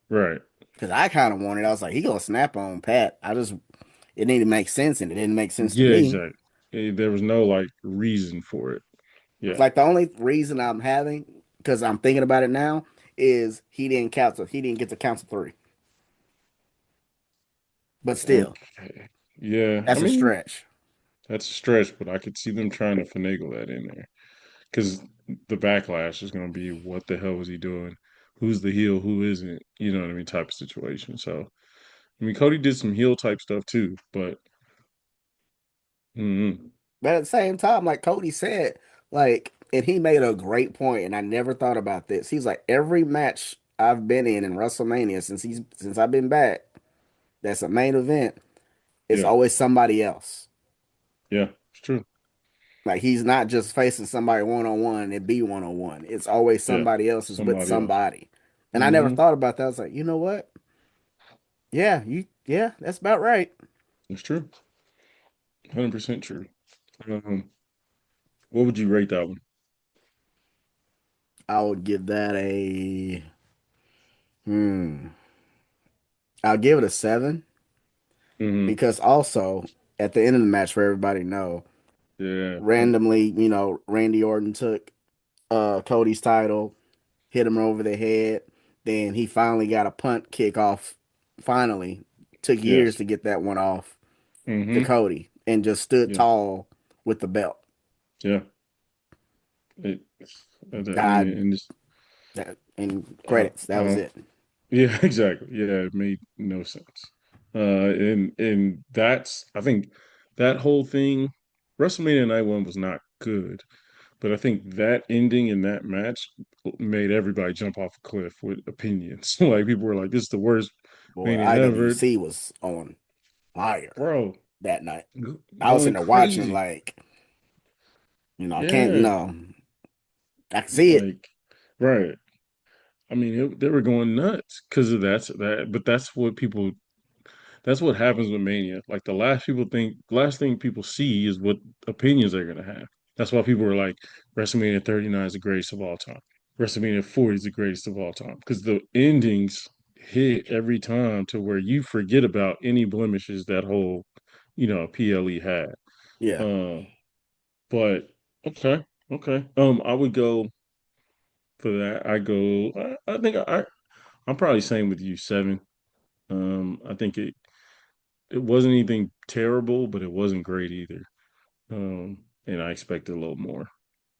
A: Right.
B: because I kind of wanted it. I was like, he gonna snap on Pat. It didn't make sense and it didn't make sense to
A: Yeah,
B: me.
A: exactly. There was no like reason for it.
B: It's
A: Yeah.
B: like the only reason I'm having, because I'm thinking about it now, is he didn't get to count to three. But still,
A: Okay. Yeah. I
B: that's a
A: mean,
B: stretch.
A: that's a stretch, but I could see them trying to finagle that in there because the backlash is going to be what the hell was he doing? Who's the heel? Who isn't? You know what I mean? Type of situation. So, I mean, Cody did some heel type stuff too, but mm,
B: But at the same time, like Cody said, like, and he made a great point, and I never thought about this. He's like, every match I've been in WrestleMania since I've been back, that's a main event, it's
A: Yeah.
B: always somebody else.
A: Yeah. It's true.
B: Like he's not just facing somebody one on one and be one on one. It's always
A: Yeah.
B: somebody else is with
A: Somebody else.
B: somebody. And I never
A: Mm-hmm.
B: thought about that. I was like, you know what? Yeah, that's about right.
A: It's true. 100% true. Um, what would you rate that one?
B: I would give that a hmm. I'll give it a 7
A: Mm-hmm.
B: because also at the end of the match, for everybody to know,
A: Yeah.
B: randomly, Randy Orton took Cody's title, hit him over the head. Then he finally got a punt kick off. Finally, took years
A: Yes.
B: to get that one off to
A: Mm-hmm.
B: Cody and just stood
A: Yeah.
B: tall with the belt.
A: Yeah. It, I mean,
B: Died
A: and just
B: that in
A: uh,
B: credits. That was
A: uh,
B: it.
A: yeah, exactly. Yeah, it made no sense. And that's I think that whole thing, WrestleMania Night One was not good, but I think that ending in that match made everybody jump off a cliff with opinions. Like people were like, "This is the worst
B: Boy,
A: Mania ever,
B: IWC was on fire
A: bro."
B: that night. I was
A: Going
B: sitting there watching,
A: crazy.
B: like, I can't,
A: Yeah,
B: I can see it.
A: like right. I mean, they were going nuts because of but that's what people that's what happens with Mania. Like last thing people see is what opinions they're gonna have. That's why people are like, WrestleMania 39 is the greatest of all time. WrestleMania 40 is the greatest of all time. Because the endings hit every time to where you forget about any blemishes that whole, PLE had.
B: Yeah.
A: Uh, but okay, okay. I would go for that. I think I'm probably same with you, 7. I think it wasn't anything terrible, but it wasn't great either. And I expected a little more.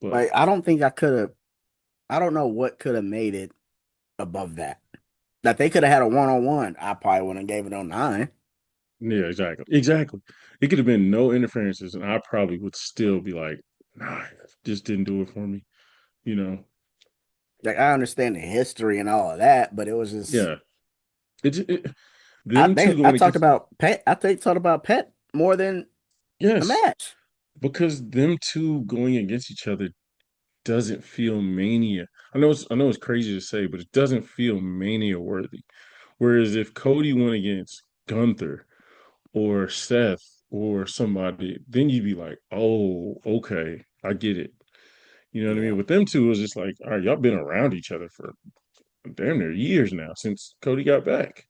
A: But
B: Like, I don't think I could have, I don't know what could have made it above that. That they could have had a one on one. I probably wouldn't have gave it a 9.
A: yeah, exactly. Exactly. It could have been no interferences, and I probably would still be like, nah, just didn't do it for me, you know.
B: Like, I understand the history and all of that, but it was just,
A: Yeah. It them two
B: I
A: going
B: talked
A: against
B: about Pet. I think talked about Pet more than the
A: yes,
B: match.
A: because them two going against each other doesn't feel mania. I know it's crazy to say, but it doesn't feel mania worthy. Whereas if Cody went against Gunther or Seth or somebody, then you'd be like, oh, okay, I get it. You know what I
B: Yeah.
A: mean? With them two, it was just like, all right, y'all been around each other for damn near years now since Cody got back.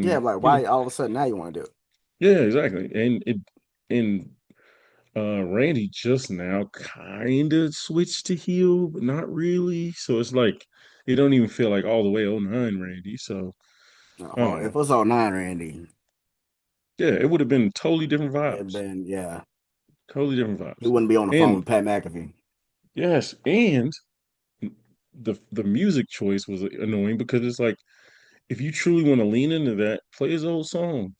B: Yeah,
A: And,
B: like, why all of a sudden now you want to do it?
A: yeah, exactly. And Randy just now kind of switched to heel, but not really. So it's like it don't even feel like all the way '09 Randy. So I
B: Well,
A: don't
B: if it
A: know.
B: was on 9, Randy,
A: Yeah, it would have been totally different
B: it'd
A: vibes.
B: been, yeah,
A: Totally different
B: he
A: vibes.
B: wouldn't be on the phone
A: And
B: with Pat McAfee.
A: yes, and the music choice was annoying because it's like if you truly want to lean into that, play his old song.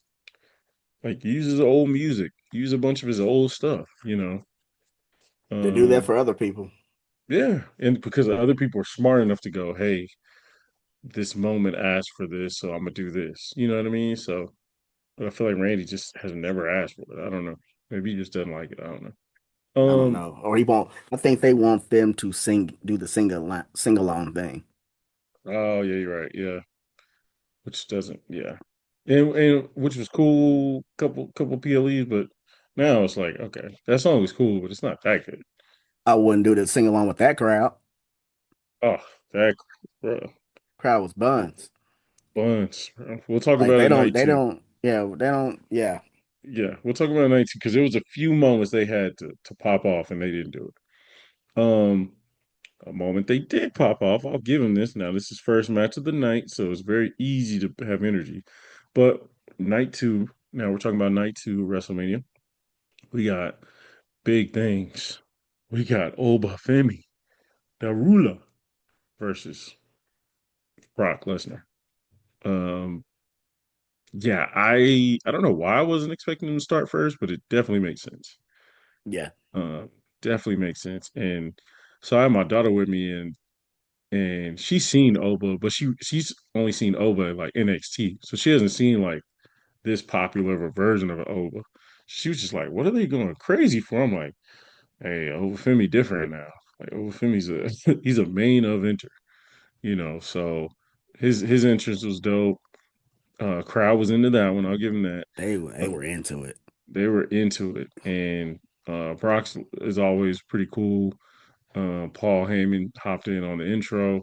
A: Like use his old music, use a bunch of his old stuff.
B: They do that
A: Um,
B: for other people.
A: yeah, and because other people are smart enough to go, hey, this moment asked for this, so I'm gonna do this. You know what I mean? So, but I feel like Randy just has never asked for it. I don't know. Maybe he just doesn't like it. I don't know.
B: I don't know. Or he won't. I think they want them to do the sing along thing.
A: Oh yeah, you're right. Yeah, which doesn't. Yeah, and which was cool. Couple PLEs, but now it's like okay, that song was cool, but it's not that good.
B: I wouldn't do the sing along with that crowd.
A: Oh, that bro,
B: Crowd was buns.
A: bunch. Bro. We'll talk
B: Like
A: about it night two.
B: yeah.
A: Yeah, we'll talk about it night two because there was a few moments they had to pop off and they didn't do it. A moment they did pop off. I'll give him this. Now this is first match of the night, so it's very easy to have energy. But night two. Now we're talking about night two WrestleMania. We got big things. We got Obafemi Darula versus Brock Lesnar. Um, yeah, I don't know why I wasn't expecting him to start first, but it definitely makes sense.
B: Yeah.
A: Uh, definitely makes sense. And so I had my daughter with me, and she's seen Oba, but she's only seen Oba in like NXT, so she hasn't seen like this popular of a version of Ova. She was just like, "What are they going crazy for?" I'm like, "Hey, Ovafemi different now. Like Ovafemi's a he's a main eventer, you know." So his entrance was dope. Crowd was into that one. I'll give him that.
B: They
A: Uh,
B: were into it.
A: they were into it, and Brock is always pretty cool. Paul Heyman hopped in on the intro,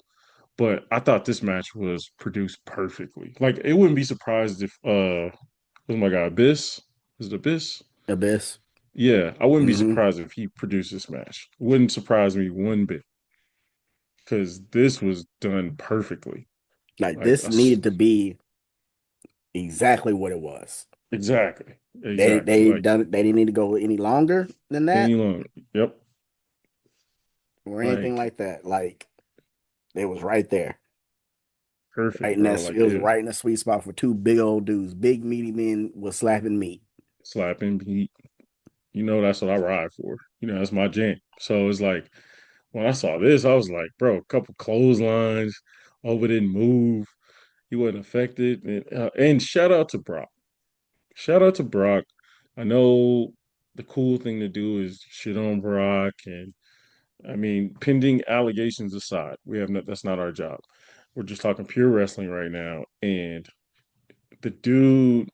A: but I thought this match was produced perfectly. Like it wouldn't be surprised if oh my god, Abyss is it Abyss?
B: Abyss.
A: Yeah, I wouldn't be
B: Hmm.
A: surprised if he produced this match. Wouldn't surprise me one bit because this was done perfectly.
B: Like
A: Like
B: this needed to be exactly what it was.
A: exactly,
B: They
A: exactly.
B: they
A: Like
B: done they didn't need to go any longer than
A: any
B: that
A: longer. Yep.
B: or anything
A: Like
B: like that. Like it was right there. Right
A: perfect,
B: in
A: bro.
B: that
A: Like
B: it was
A: it
B: right in the sweet spot for two big old dudes. Big meaty men was slapping meat.
A: slapping. You know, that's what I ride for. You know, that's my jam. So it's like when I saw this, I was like, bro, a couple clotheslines. Over didn't move. He wasn't affected. And shout out to Brock. Shout out to Brock. I know the cool thing to do is shit on Brock, and I mean, pending allegations aside, we have not. That's not our job. We're just talking pure wrestling right now, and the dude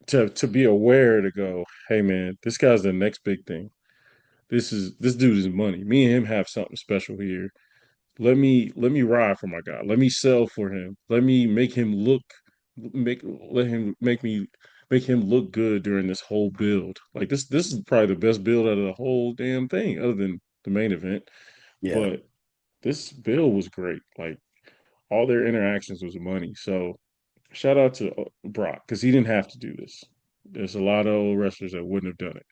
A: to be aware to go, hey man, this guy's the next big thing. This dude is money. Me and him have something special here. Let me ride for my guy. Let me sell for him. Let me make him look make let him make him look good during this whole build. Like this is probably the best build out of the whole damn thing, other than the main event.
B: Yeah.
A: But this build was great. Like all their interactions was money. So shout out to Brock because he didn't have to do this. There's a lot of old wrestlers that wouldn't have done it.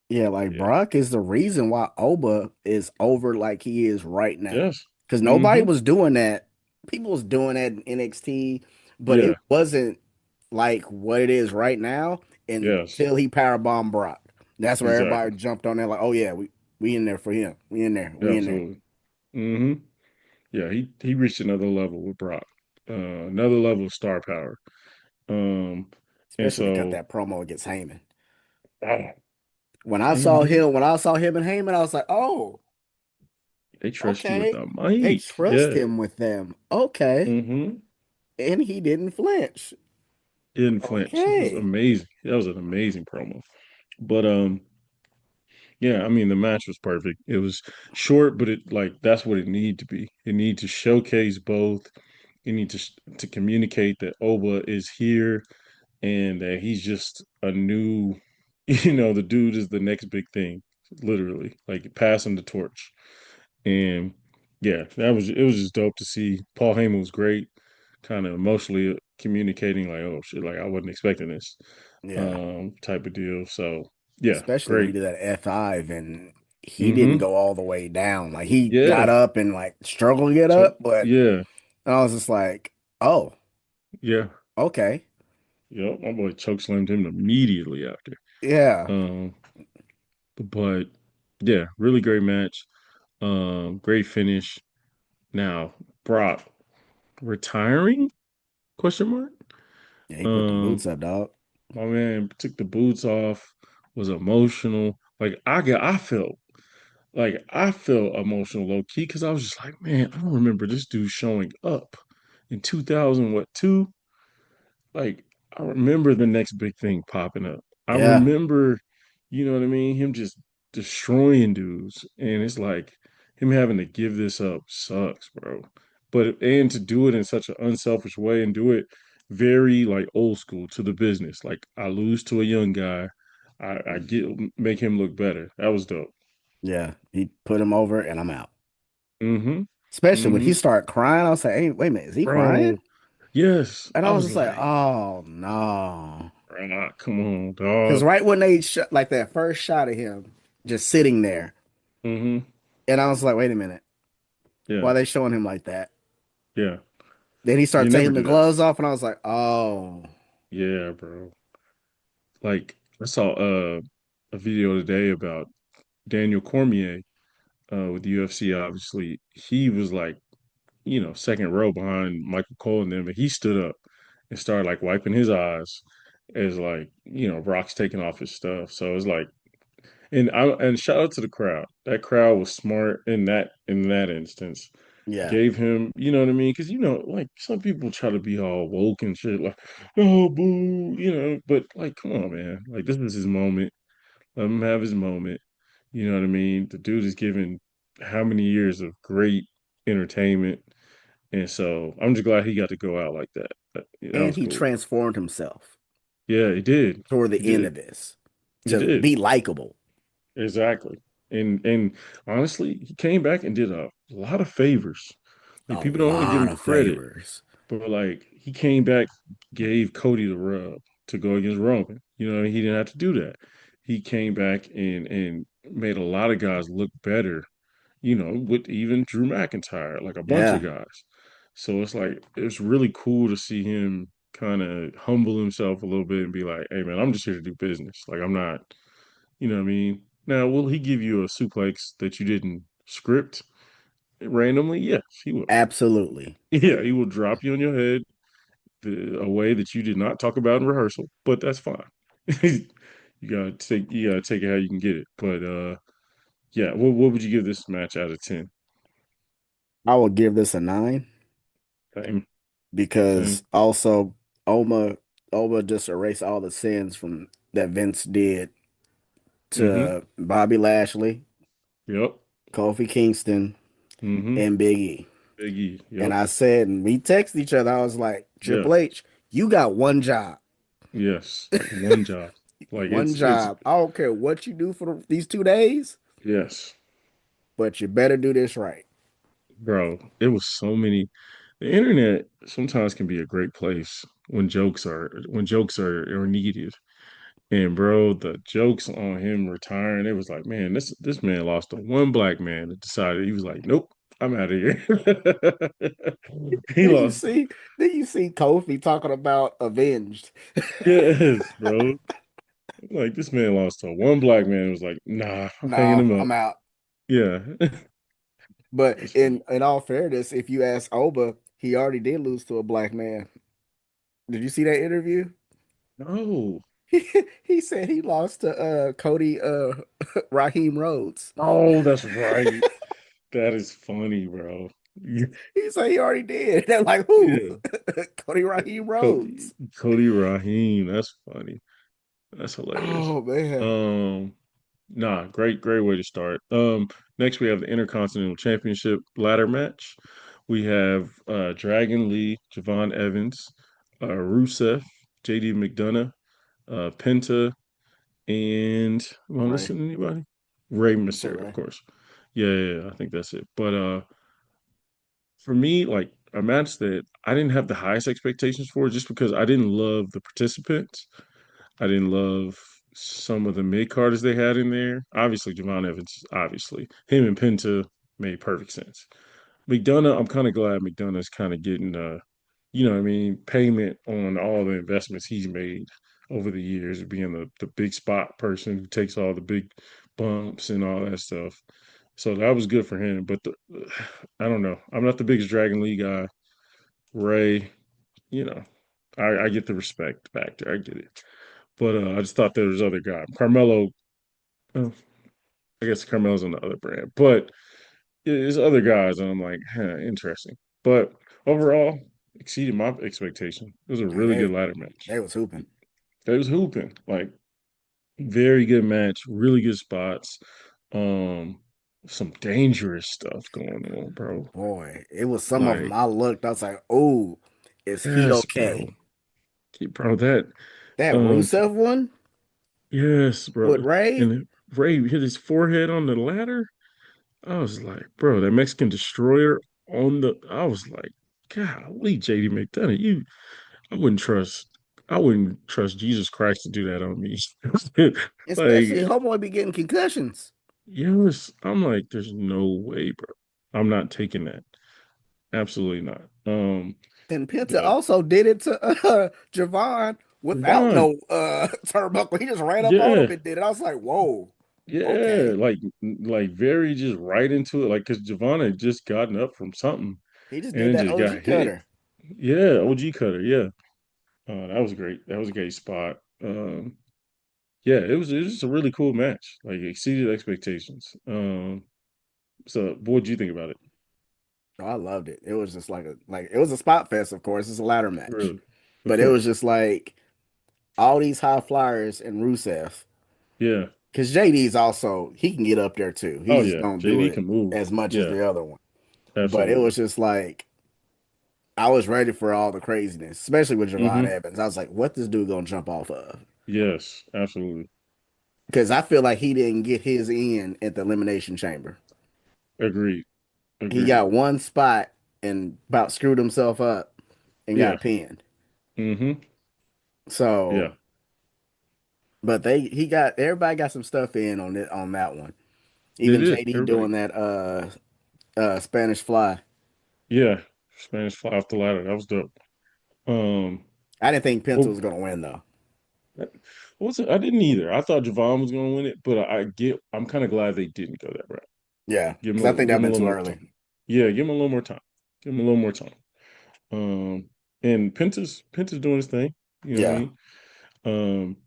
B: Yeah, like
A: Yeah.
B: Brock is the reason why Oba is over like he is right now.
A: Yes.
B: Because nobody
A: Mm-hmm.
B: was doing that. People was doing that in NXT, but it
A: Yeah.
B: wasn't like what it is right now
A: Yes.
B: until he powerbombed Brock. That's where
A: Exactly.
B: everybody jumped on there like, oh yeah, we in there for him. We in there. We in there.
A: Absolutely. Mm-hmm. Yeah, he reached another level with Brock, another level of star power. Um, and
B: Especially when he cut
A: so
B: that promo against Heyman.
A: ah,
B: When
A: mhm,
B: I saw him and Heyman, I was like, oh,
A: they trust you with
B: okay.
A: the
B: They
A: mic.
B: trust
A: Yeah.
B: him with them. Okay.
A: Mm-hmm.
B: And he didn't flinch.
A: Didn't flinch. It was
B: Okay.
A: amazing. That was an amazing promo. But yeah, I mean the match was perfect. It was short, but it like that's what it needed to be. It needed to showcase both. It need to communicate that Oba is here and that he's just a new, the dude is the next big thing, literally, like pass him the torch. And yeah, it was just dope to see. Paul Heyman was great, kind of emotionally communicating, like, oh shit, like I wasn't expecting this,
B: Yeah.
A: type of deal. So yeah,
B: Especially when he
A: great.
B: did that F5 and he didn't
A: Mm-hmm.
B: go all the way down. Like he got
A: Yeah.
B: up and like struggled to get
A: So
B: up, but
A: yeah,
B: I was just like, oh,
A: yeah,
B: okay.
A: yep. My boy choke slammed him immediately after.
B: Yeah.
A: Um, but yeah, really great match. Great finish. Now, Brock retiring? Question mark.
B: Yeah, he put them
A: Um,
B: boots up, dog.
A: my man took the boots off. Was emotional. I felt emotional low key because I was just like, man, I don't remember this dude showing up in 2000. What two? Like I remember the next big thing popping up. I
B: Yeah.
A: remember, you know what I mean, him just destroying dudes, and it's like him having to give this up sucks, bro. But and to do it in such an unselfish way and do it very like old school to the business. Like I lose to a young guy, I get make him look better. That was dope.
B: Yeah. He put him over and I'm out.
A: Mm-hmm.
B: Especially when he
A: Mm-hmm.
B: started crying, I was like, hey, wait a minute, is he crying?
A: Bro, yes.
B: And
A: I
B: I was
A: was
B: just like,
A: like,
B: oh no.
A: ah, come on,
B: Because
A: dog.
B: right when they shot like that first shot of him just sitting there,
A: Mm-hmm.
B: and I was like, wait a minute, why
A: Yeah.
B: are they showing him like that?
A: Yeah.
B: Then he
A: They
B: started
A: never
B: taking the
A: do that.
B: gloves off, and I was like, oh,
A: Yeah, bro. Like I saw a video today about Daniel Cormier with the UFC. Obviously, he was like, second row behind Michael Cole and them, but he stood up and started like wiping his eyes as like, Rock's taking off his stuff. So it's like, and shout out to the crowd. That crowd was smart in that instance.
B: Yeah.
A: Gave him, you know what I mean? Because like some people try to be all woke and shit, like, oh boo, but like, come on, man. Like this was his moment. Let him have his moment. You know what I mean? The dude is given how many years of great entertainment, and so I'm just glad he got to go out like that. That
B: And
A: was
B: he
A: cool.
B: transformed himself
A: Yeah, he did.
B: toward
A: He
B: the end
A: did.
B: of this
A: He
B: to
A: did.
B: be likable.
A: Exactly. And honestly, he came back and did a lot of favors. Like
B: A
A: people don't want to give
B: lot
A: him
B: of
A: credit,
B: favors.
A: but like he came back, gave Cody the rub to go against Roman. He didn't have to do that. He came back and made a lot of guys look better, with even Drew McIntyre, like a bunch of
B: Yeah,
A: guys. So it's like it's really cool to see him kind of humble himself a little bit and be like, "Hey man, I'm just here to do business. Like I'm not, you know what I mean? Now, will he give you a suplex that you didn't script randomly? Yes, he will.
B: absolutely.
A: Yeah, he will drop you on your head a way that you did not talk about in rehearsal, but that's fine. You gotta take it how you can get it. But yeah, what would you give this match out of 10?
B: I will give this a 9
A: Same, same.
B: because also Oma Oma just erased all the sins from that Vince did
A: Mm-hmm.
B: to Bobby Lashley,
A: Yep.
B: Kofi Kingston,
A: Mm-hmm.
B: and Big E.
A: Big E.
B: And
A: Yep.
B: I said, and we texted each other. I was like,
A: Yeah.
B: Triple H, you got one job.
A: Yes. One job. Like
B: One
A: it's
B: job. I don't care what you do for these 2 days,
A: yes.
B: but you better do this right.
A: Bro, it was so many. The internet sometimes can be a great place when jokes are needed. And bro, the jokes on him retiring, it was like, man, this man lost to one black man that decided he was like, nope, I'm out of here. He
B: Then you
A: lost.
B: see, then you see Kofi talking about avenged.
A: Yes, bro. Like this man lost to one black man. It was like, nah, I'm hanging
B: No,
A: him up.
B: I'm out.
A: Yeah.
B: But
A: That's funny.
B: in all fairness, if you ask Oba, he already did lose to a black man. Did you see that interview?
A: No.
B: He said he lost to Cody Raheem Rhodes.
A: Oh, that's right. That is funny, bro. Yeah.
B: He said he already did. They're like, who?
A: Yeah.
B: Cody Raheem
A: Cody,
B: Rhodes.
A: Cody Raheem. That's funny. That's hilarious.
B: Oh man.
A: Um, nah, great way to start. Next we have the Intercontinental Championship ladder match. We have Dragon Lee, Javon Evans, Rusev, JD McDonough, Penta, and am I
B: Right.
A: missing anybody? Ray
B: You said
A: Mysterio, of
B: right.
A: course. Yeah, I think that's it. But for me, like a match that I didn't have the highest expectations for just because I didn't love the participants. I didn't love some of the mid carders they had in there. Obviously, Javon Evans, obviously. Him and Penta made perfect sense. McDonough, I'm kind of glad McDonough's kind of getting what I mean, payment on all the investments he's made over the years, being the big spot person who takes all the big bumps and all that stuff. So that was good for him. But I don't know. I'm not the biggest Dragon League guy. Ray, you know, I get the respect factor. I get it. But I just thought there was other guy. Carmelo, well, I guess Carmelo's on the other brand. But there's other guys, and I'm like, huh, interesting. But overall, exceeded my expectation. It was a
B: Man,
A: really good ladder match.
B: they was hooping.
A: It was hooping. Like, very good match, really good spots. Um, some dangerous stuff going on, bro.
B: Boy, it was some of them.
A: Like,
B: I looked, I was like, oh, is he
A: yes, bro.
B: okay?
A: Bro, that
B: That
A: um
B: Rusev one
A: yes,
B: with
A: bro.
B: Ray,
A: And Ray hit his forehead on the ladder. I was like, bro, that Mexican destroyer I was like, golly, JD McDonough, I wouldn't trust Jesus Christ to do that on me.
B: especially
A: Like,
B: Homeboy be getting concussions.
A: yes, I'm like, there's no way, bro. I'm not taking that. Absolutely not.
B: And Penta
A: But
B: also did it to Javon without
A: Devon,
B: no turnbuckle. He just ran up on him
A: yeah,
B: and did it. I was like, whoa,
A: yeah,
B: okay.
A: like very just right into it, like because Javon had just gotten up from something
B: He just
A: and
B: did
A: then
B: that
A: just got
B: OG
A: hit.
B: cutter.
A: Yeah, OG cutter, yeah. That was great. That was a great spot. Yeah, it was just a really cool match. Like exceeded expectations. So what did you think about it?
B: Oh, I loved it. It was just like it was a spot fest, of course. It's a ladder match,
A: Really? Of
B: but it was
A: course.
B: just like all these high flyers and Rusev.
A: Yeah.
B: Because JD's also he can get up there too. He
A: Oh
B: just
A: yeah.
B: don't do
A: JD
B: it
A: can move.
B: as much as
A: Yeah,
B: the other one. But it
A: absolutely.
B: was just like I was ready for all the craziness, especially with Javon
A: Mm-hmm.
B: Evans. I was like, what this dude gonna jump off of?
A: Yes, absolutely.
B: Because I feel like he didn't get his in at the Elimination Chamber.
A: Agreed.
B: He
A: Agreed.
B: got one spot and about screwed himself up and
A: Yeah.
B: got pinned.
A: Mm-hmm.
B: So,
A: Yeah.
B: but he got everybody got some stuff in on it on that one.
A: They
B: Even
A: did.
B: JD
A: Everybody.
B: doing that Spanish fly.
A: Yeah. Spanish fly off the ladder. That was dope. Um,
B: I didn't think Penta
A: well,
B: was gonna win though.
A: was it? I didn't either. I thought Javon was going to win it, but I'm kind of glad they didn't go that route.
B: Yeah, because I think
A: Give
B: that
A: him a
B: been
A: little
B: too
A: more
B: early.
A: time. Yeah, give him a little more time. Give him a little more time. And Penta's doing his thing. You know what I
B: Yeah,
A: mean? Um,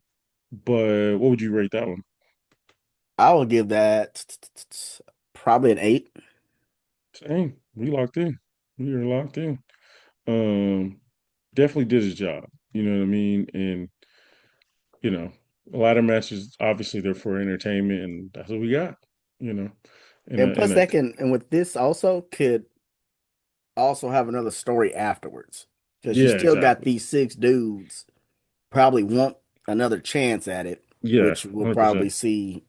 A: but what would you rate that one?
B: I will give that probably an 8.
A: Same. We locked in. We are locked in. Um, Definitely did his job. You know what I mean? And you know, ladder matches obviously they're for entertainment, and that's what we got. You know,
B: And plus,
A: and I
B: that can and with this also could also have another story afterwards because you
A: yeah,
B: still got
A: exactly.
B: these 6 dudes probably want another chance at it,
A: Yeah,
B: which we'll
A: 100%.
B: probably see,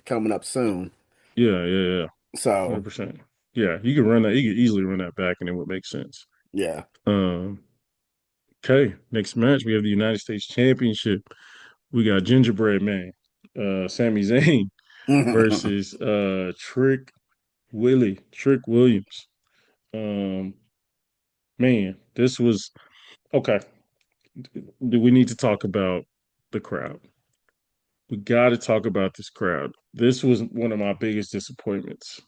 B: coming up soon.
A: Yeah, yeah, yeah,
B: So
A: 100%. Yeah, you can run that. You could easily run that back, and it would make sense.
B: yeah,
A: Um, okay, next match we have the United States Championship. We got Gingerbread Man, Sami Zayn versus Trick Williams. Um, Man, this was okay. Do we need to talk about the crowd? We got to talk about this crowd. This was one of my biggest disappointments.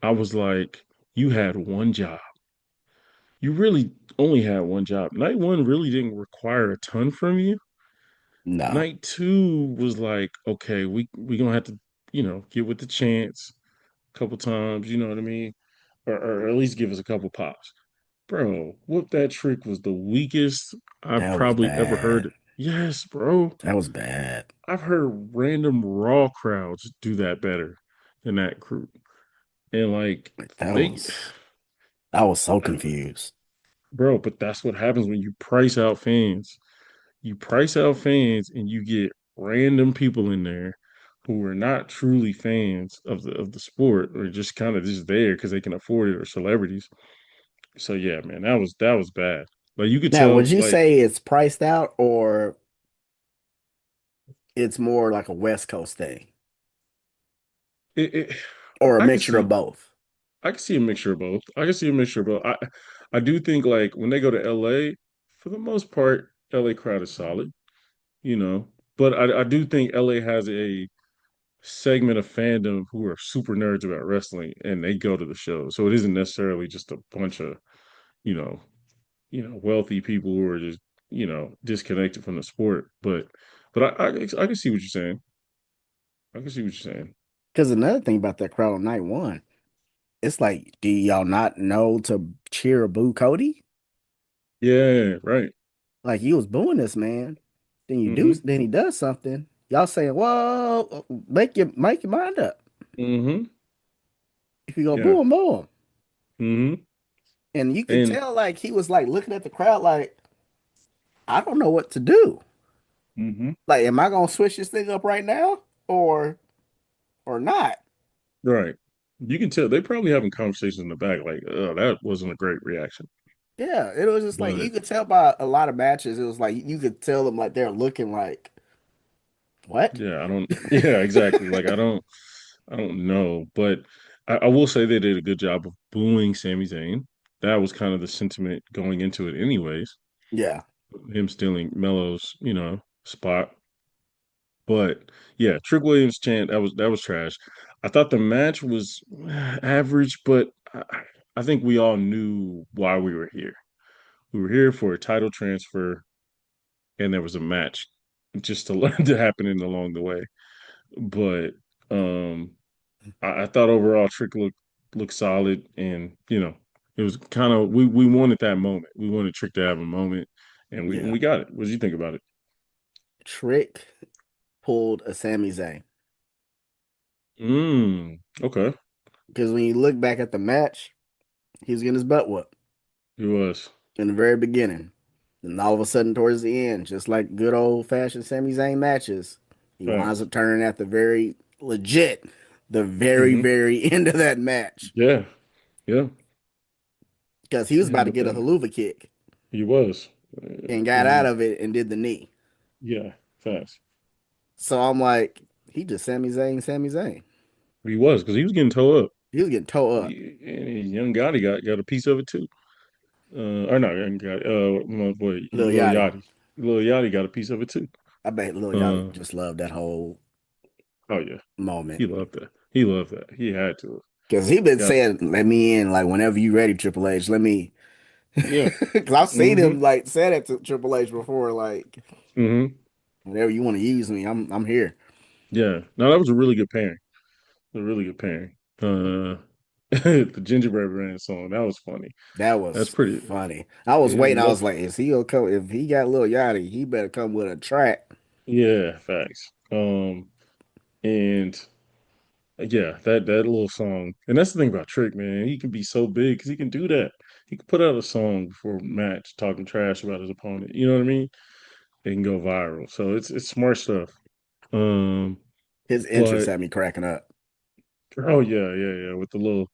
A: I was like, you had one job. You really only had one job. Night one really didn't require a ton from you.
B: no,
A: Night two was like, okay, we gonna have to, get with the chance a couple times. You know what I mean? Or at least give us a couple pops. Bro, Whoop That Trick was the weakest I've
B: that was
A: probably ever
B: bad.
A: heard. Yes, bro.
B: That was bad.
A: I've heard random Raw crowds do that better than that group. And like
B: That
A: they
B: was I was so confused.
A: bro, but that's what happens when you price out fans. You price out fans and you get random people in there who are not truly fans of the sport or just kind of just there because they can afford it or celebrities. So yeah, man, that was bad. Like you could
B: Now, would
A: tell,
B: you
A: like
B: say it's priced out or it's more like a West Coast thing
A: it
B: or a
A: I can
B: mixture of
A: see
B: both?
A: I can see a mixture of both. I can see a mixture of both. I do think like when they go to LA, for the most part, LA crowd is solid, you know. But I do think LA has a segment of fandom who are super nerds about wrestling and they go to the show. So it isn't necessarily just a bunch of, you know, wealthy people who are just, disconnected from the sport. But I can see what you're saying. I can see what you're saying.
B: Because another thing about that crowd on night one, it's like, do y'all not know to cheer or boo Cody?
A: Yeah, right.
B: Like you was booing this man,
A: Mm-hmm.
B: then he does something. Y'all saying, "Whoa, make your mind up.
A: Mm-hmm.
B: If you go
A: Yeah.
B: boo him, boo him."
A: Mm-hmm.
B: And you could
A: And
B: tell like he was like looking at the crowd like, "I don't know what to do.
A: mm-hmm.
B: Like, am I gonna switch this thing up right now or not?"
A: Right. You can tell they probably having conversations in the back like, oh, that wasn't a great reaction.
B: Yeah, it was just like
A: But
B: you could tell by a lot of matches. It was like you could tell them like they're looking like, "What?"
A: yeah, I don't yeah, exactly. Like I don't know. But I will say they did a good job of booing Sami Zayn. That was kind of the sentiment going into it anyways.
B: Yeah,
A: Him stealing Melo's, spot. But yeah, Trick Williams chant that was trash. I thought the match was average, but I think we all knew why we were here. We were here for a title transfer. and there was a match just to to happening along the way. But um, I thought overall Trick looked solid, and it was kind of we wanted that moment. We wanted Trick to have a moment, and
B: Yeah.
A: we got it. What did you think about it?
B: Trick pulled a Sami Zayn.
A: Okay.
B: Because when you look back at the match, he was getting his butt whooped
A: It was
B: in the very beginning. And all of a sudden, towards the end, just like good old fashioned Sami Zayn matches, he winds
A: facts.
B: up turning at the very legit, the very,
A: Hmm.
B: very end of that match.
A: Yeah, yeah.
B: Because he was about to
A: And
B: get a haluva kick
A: he was,
B: and got out
A: and
B: of it and did the knee.
A: yeah, facts.
B: So I'm like, he just Sami Zayn, Sami Zayn.
A: He was because he was getting towed up.
B: He was getting towed up.
A: And young Gotti got a piece of it too. Or not young Gotti. My boy
B: Lil
A: Lil
B: Yachty.
A: Yachty. Lil Yachty got a piece of it too.
B: I bet Lil Yachty
A: Uh,
B: just loved that whole
A: oh yeah,
B: moment.
A: he loved that. He loved that. He had to.
B: Because he been
A: Got
B: saying, let me in, like, whenever you ready, Triple H, let me.
A: yeah.
B: Because I've seen
A: Mm-hmm.
B: him, like, say that to Triple H before, like,
A: Mm-hmm.
B: whenever you want to use me, I'm here.
A: Yeah. No, that was a really good pairing. A really good pairing. The Gingerbread Man song that was funny.
B: That
A: That's
B: was
A: pretty.
B: funny. I was
A: Yeah,
B: waiting. I
A: love.
B: was like, is he gonna come? If he got Lil Yachty, he better come with a track.
A: Yeah, facts. And yeah, that little song, and that's the thing about Trick, man. He can be so big because he can do that. He can put out a song before a match talking trash about his opponent. You know what I mean? It can go viral. So it's smart stuff. Um,
B: His entrance
A: but
B: had me cracking up.
A: oh yeah, yeah, yeah, with the long,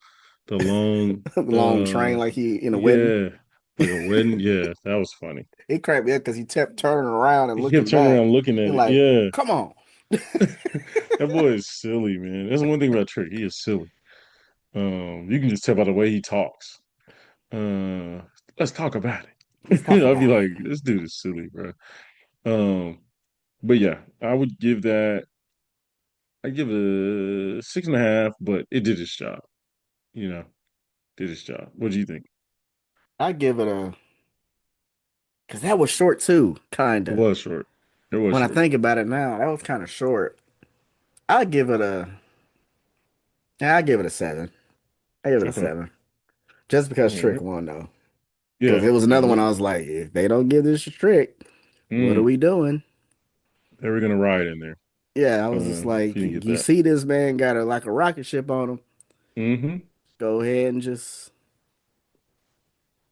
B: The long train, like he in a wedding.
A: yeah, like a wedding. Yeah, that was funny.
B: It cracked me up because he kept turning around and
A: He kept
B: looking
A: turning
B: back
A: around looking at
B: and
A: it.
B: like,
A: Yeah,
B: come on.
A: that boy is silly, man. That's one thing about Trick. He is silly. You can just tell by the way he talks. Uh, let's talk about
B: Let's
A: it.
B: talk
A: I'd be
B: about
A: like,
B: it.
A: this dude is silly, bro. Um, but yeah, I would give that. I give it a 6.5, but it did its job. You know, did its job. What do you think?
B: I give it a because that was short too,
A: It
B: kinda.
A: was short. It was
B: When I
A: short.
B: think about it now, that was kind of short. I give it a, I give it a seven. I give it a
A: Okay.
B: seven, just because
A: All
B: Trick
A: right.
B: won though. Because
A: Yeah.
B: it was
A: Yeah.
B: another one I was like, if they don't give this to Trick, what are
A: Mm,
B: we doing?
A: they were gonna ride in there.
B: Yeah, I was just
A: If
B: like,
A: you didn't get
B: you
A: that.
B: see this man got a like a rocket ship on him.
A: Mm-hmm.
B: Go ahead and just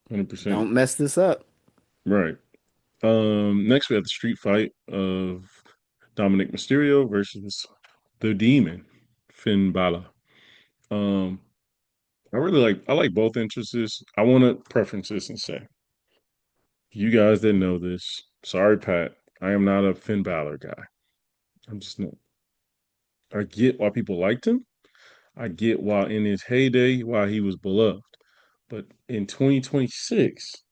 A: 100%.
B: don't mess this up.
A: Right. Next we have the street fight of Dominic Mysterio versus the Demon, Finn Balor. Um, I like both entrances. I want to preference this and say, you guys didn't know this. Sorry, Pat. I am not a Finn Balor guy. I'm just not. I get why people liked him. I get why in his heyday, why he was beloved. But in 2026,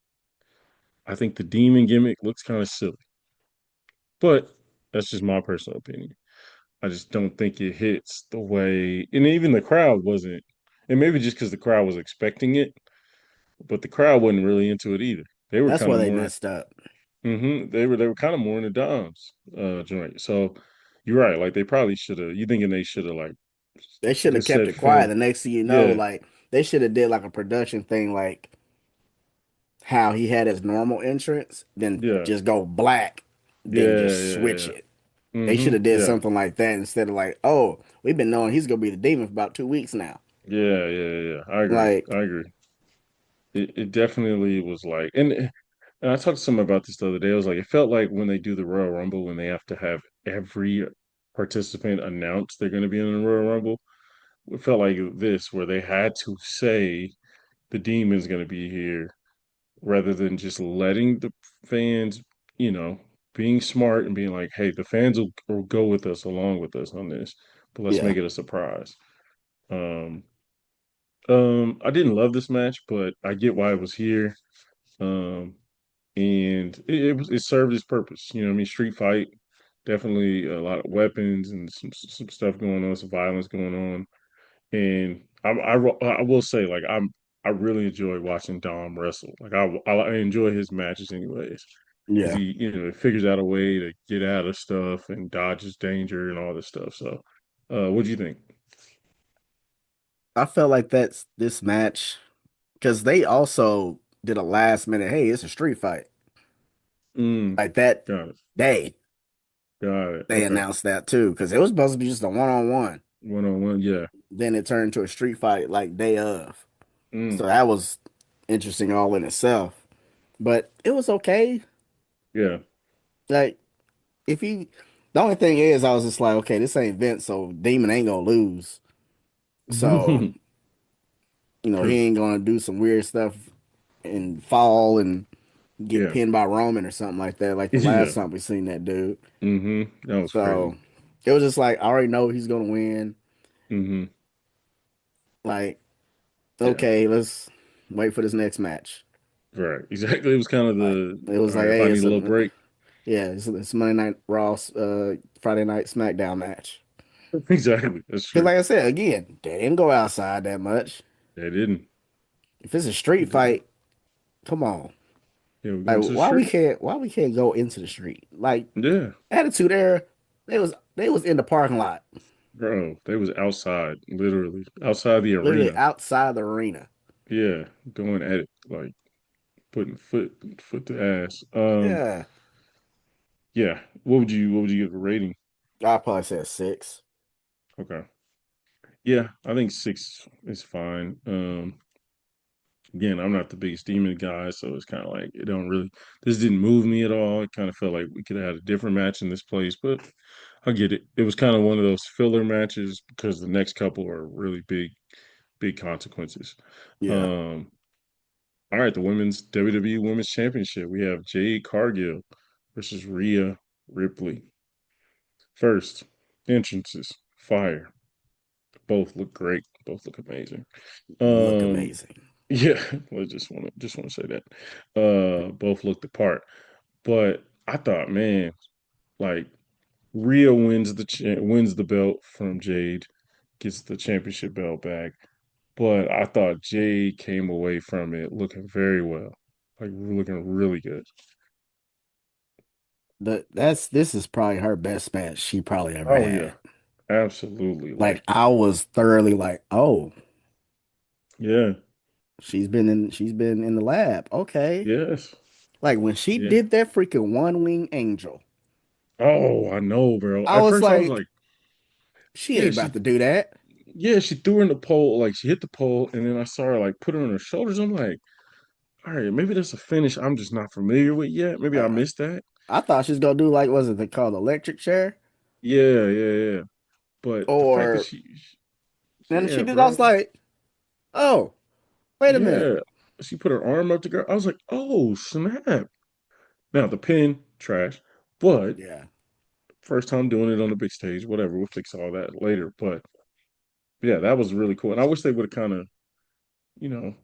A: I think the demon gimmick looks kind of silly. But that's just my personal opinion. I just don't think it hits the way, and even the crowd wasn't, and maybe just because the crowd was expecting it, but the crowd wasn't really into it either. They were
B: That's
A: kind
B: why
A: of
B: they
A: more,
B: messed up.
A: they were kind of more in the Doms joint. So you're right. Like they probably should have. You thinking they should have like
B: They should have
A: just
B: kept
A: said
B: it quiet.
A: Finn?
B: The next thing you know,
A: Yeah,
B: like they should have did like a production thing, like how he had his normal entrance, then
A: yeah,
B: just go black, then
A: yeah,
B: just
A: yeah,
B: switch
A: yeah.
B: it. They should have did
A: Yeah,
B: something like that instead of like, oh, we've been knowing he's gonna be the demon for about 2 weeks now.
A: yeah, yeah, yeah. I agree. I
B: Like
A: agree. It definitely was like, and I talked to someone about this the other day. I was like, it felt like when they do the Royal Rumble, when they have to have every participant announce they're going to be in the Royal Rumble. It felt like this, where they had to say the demon's going to be here rather than just letting the fans, you know, being smart and being like, hey, the fans will go with us along with us on this, but let's
B: yeah,
A: make it a surprise. Um, I didn't love this match, but I get why it was here. Um, and it served its purpose. You know, what I mean, street fight, definitely a lot of weapons and some stuff going on, some violence going on. And I will say, like I really enjoy watching Dom wrestle. Like I enjoy his matches, anyways. because
B: Yeah.
A: he, figures out a way to get out of stuff and dodges danger and all this stuff. So, what do you think?
B: I felt like that's this match because they also did a last minute, hey, it's a street fight.
A: Mm,
B: Like that
A: got it.
B: day,
A: Got it.
B: they
A: Okay.
B: announced that too because it was supposed to be just a one-on-one.
A: One on one. Yeah.
B: Then it turned into a street fight like day of. So
A: Mm,
B: that was interesting all in itself. But it was okay.
A: yeah.
B: Like if he, the only thing is, I was just like, okay, this ain't Vince, so Demon ain't gonna lose. So he
A: True.
B: ain't gonna do some weird stuff and fall and get
A: Yeah.
B: pinned by Roman or something like that, like the
A: Yeah.
B: last time we seen that dude.
A: That was crazy.
B: So it was just like I already know he's gonna win.
A: Hmm.
B: Like,
A: Yeah.
B: okay, let's wait for this next match.
A: Right. Exactly. It was kind of
B: Like
A: the
B: it was
A: all
B: like,
A: right. If
B: hey,
A: I need a little break,
B: it's Monday Night Raw, Friday Night SmackDown match.
A: exactly. That's
B: Because
A: true.
B: like I said, again, they didn't go outside that much.
A: They didn't.
B: If it's a street
A: Yeah,
B: fight, come on.
A: we're
B: Like
A: going to the street.
B: why we can't go into the street? Like
A: Yeah,
B: Attitude Era, they was in the parking lot,
A: bro. They was outside, literally outside the
B: literally
A: arena.
B: outside the arena.
A: Yeah, going at it like putting foot to ass.
B: Yeah,
A: Yeah. What would you give a rating?
B: I probably say a six.
A: Okay. Yeah, I think six is fine. Again, I'm not the biggest demon guy, so it's kind of like it don't really. This didn't move me at all. It kind of felt like we could have had a different match in this place, but I get it. It was kind of one of those filler matches because the next couple are really big consequences.
B: Yeah,
A: Um, all right, the women's WWE Women's Championship. We have Jade Cargill versus Rhea Ripley. First, entrances, fire. Both look great. Both look amazing.
B: look
A: Um,
B: amazing.
A: yeah, I just want to say that. Both looked the part. But I thought, man, like Rhea wins the belt from Jade, gets the championship belt back. But I thought Jade came away from it looking very well, like looking really good.
B: This is probably her best match she probably ever
A: Oh yeah,
B: had.
A: absolutely.
B: Like
A: Like
B: I was thoroughly like, oh,
A: yeah,
B: she's been in the lab. Okay.
A: yes,
B: Like when she
A: yeah.
B: did that freaking one wing angel,
A: Oh, I know, bro.
B: I
A: At
B: was
A: first I was
B: like,
A: like,
B: she
A: yeah,
B: ain't about to do that.
A: she threw her in the pole, like she hit the pole, and then I saw her like put her on her shoulders. I'm like, all right, maybe that's a finish I'm just not familiar with yet. Maybe I
B: Like
A: missed that.
B: I thought she was gonna do like was it they called electric chair?
A: Yeah, yeah, yeah. But the fact that
B: Or then she
A: yeah,
B: did. I was
A: bro,
B: like, oh, wait a minute.
A: yeah, she put her arm up to girl. I was like, oh snap! Now the pin trash, but
B: Yeah,
A: first time doing it on the big stage. Whatever, we'll fix all that later. But yeah, that was really cool, and I wish they would have kind of, you know,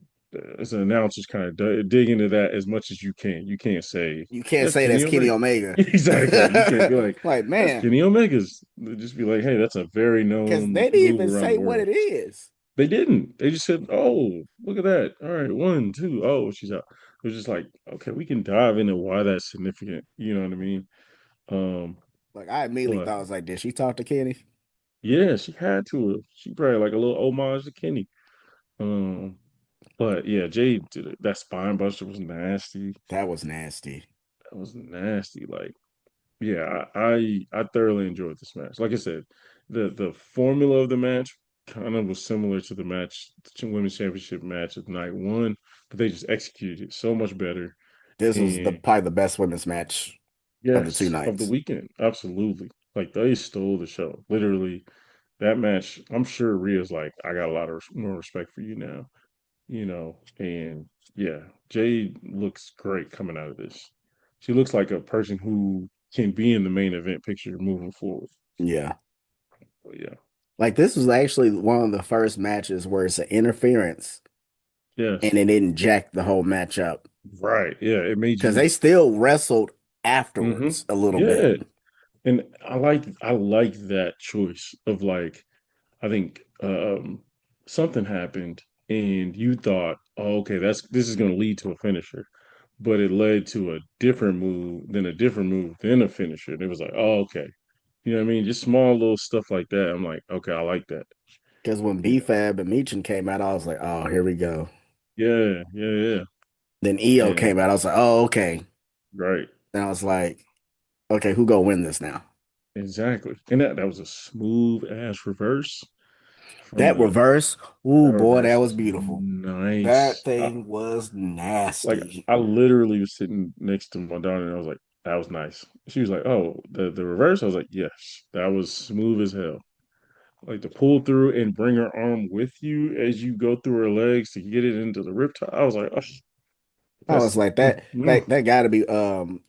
A: as an announcer, kind of dig into that as much as you can. You can't say
B: you can't
A: that's
B: say that's
A: Kenny
B: Kenny
A: Omega.
B: Omega.
A: Exactly. You can't be like
B: Like
A: that's
B: man,
A: Kenny Omega's. Just be like, hey, that's a very
B: because
A: known
B: they didn't
A: move
B: even
A: around the
B: say what
A: world.
B: it is.
A: They didn't. They just said, "Oh, look at that! All right, one, two. Oh, she's out." It was just like, okay, we can dive into why that's significant. You know what I mean? Um,
B: Like I immediately
A: but
B: thought I was like, did she talk to Kenny?
A: yeah, she had to. She probably like a little homage to Kenny. Um, but yeah, Jade did it. That spine buster was nasty.
B: That was nasty.
A: That was nasty. Like, yeah, I thoroughly enjoyed this match. Like I said, the formula of the match kind of was similar to the match, the women's championship match of night one, but they just executed it so much better.
B: This was the
A: And
B: probably the best women's match of the two
A: yes, of the
B: nights.
A: weekend, absolutely. Like they stole the show. Literally, that match. I'm sure Rhea's like, I got a lot of more respect for you now. And yeah, Jade looks great coming out of this. She looks like a person who can be in the main event picture moving forward.
B: Yeah.
A: But yeah,
B: Like this was actually one of the first matches where it's an interference and
A: yes,
B: it didn't jack the whole match up.
A: right, yeah, it made
B: Because
A: you.
B: they still wrestled
A: Hmm.
B: afterwards a little bit.
A: Yeah, and I like that choice of like I think something happened and you thought, oh, okay, this is going to lead to a finisher, but it led to a different move, then a finisher. And it was like, oh, okay. You know what I mean? Just small little stuff like that. I'm like, okay, I like that.
B: Because when
A: You know?
B: B-Fab and Meechin came out, I was like, oh, here we go.
A: Yeah, yeah, yeah.
B: Then EO
A: And
B: came out. I was like, oh, okay.
A: right.
B: And I was like, okay, who gonna win this now?
A: Exactly. And that was a smooth ass reverse from
B: That
A: the
B: reverse,
A: that
B: ooh, boy, that
A: reverse
B: was
A: was
B: beautiful. That
A: nice.
B: thing was
A: Like
B: nasty.
A: I literally was sitting next to my daughter and I was like, that was nice. She was like, oh, the reverse. I was like, yes, that was smooth as hell. Like to pull through and bring her arm with you as you go through her legs to get it into the riptide. I was like, oh,
B: I was
A: that's
B: like that.
A: mm.
B: That gotta be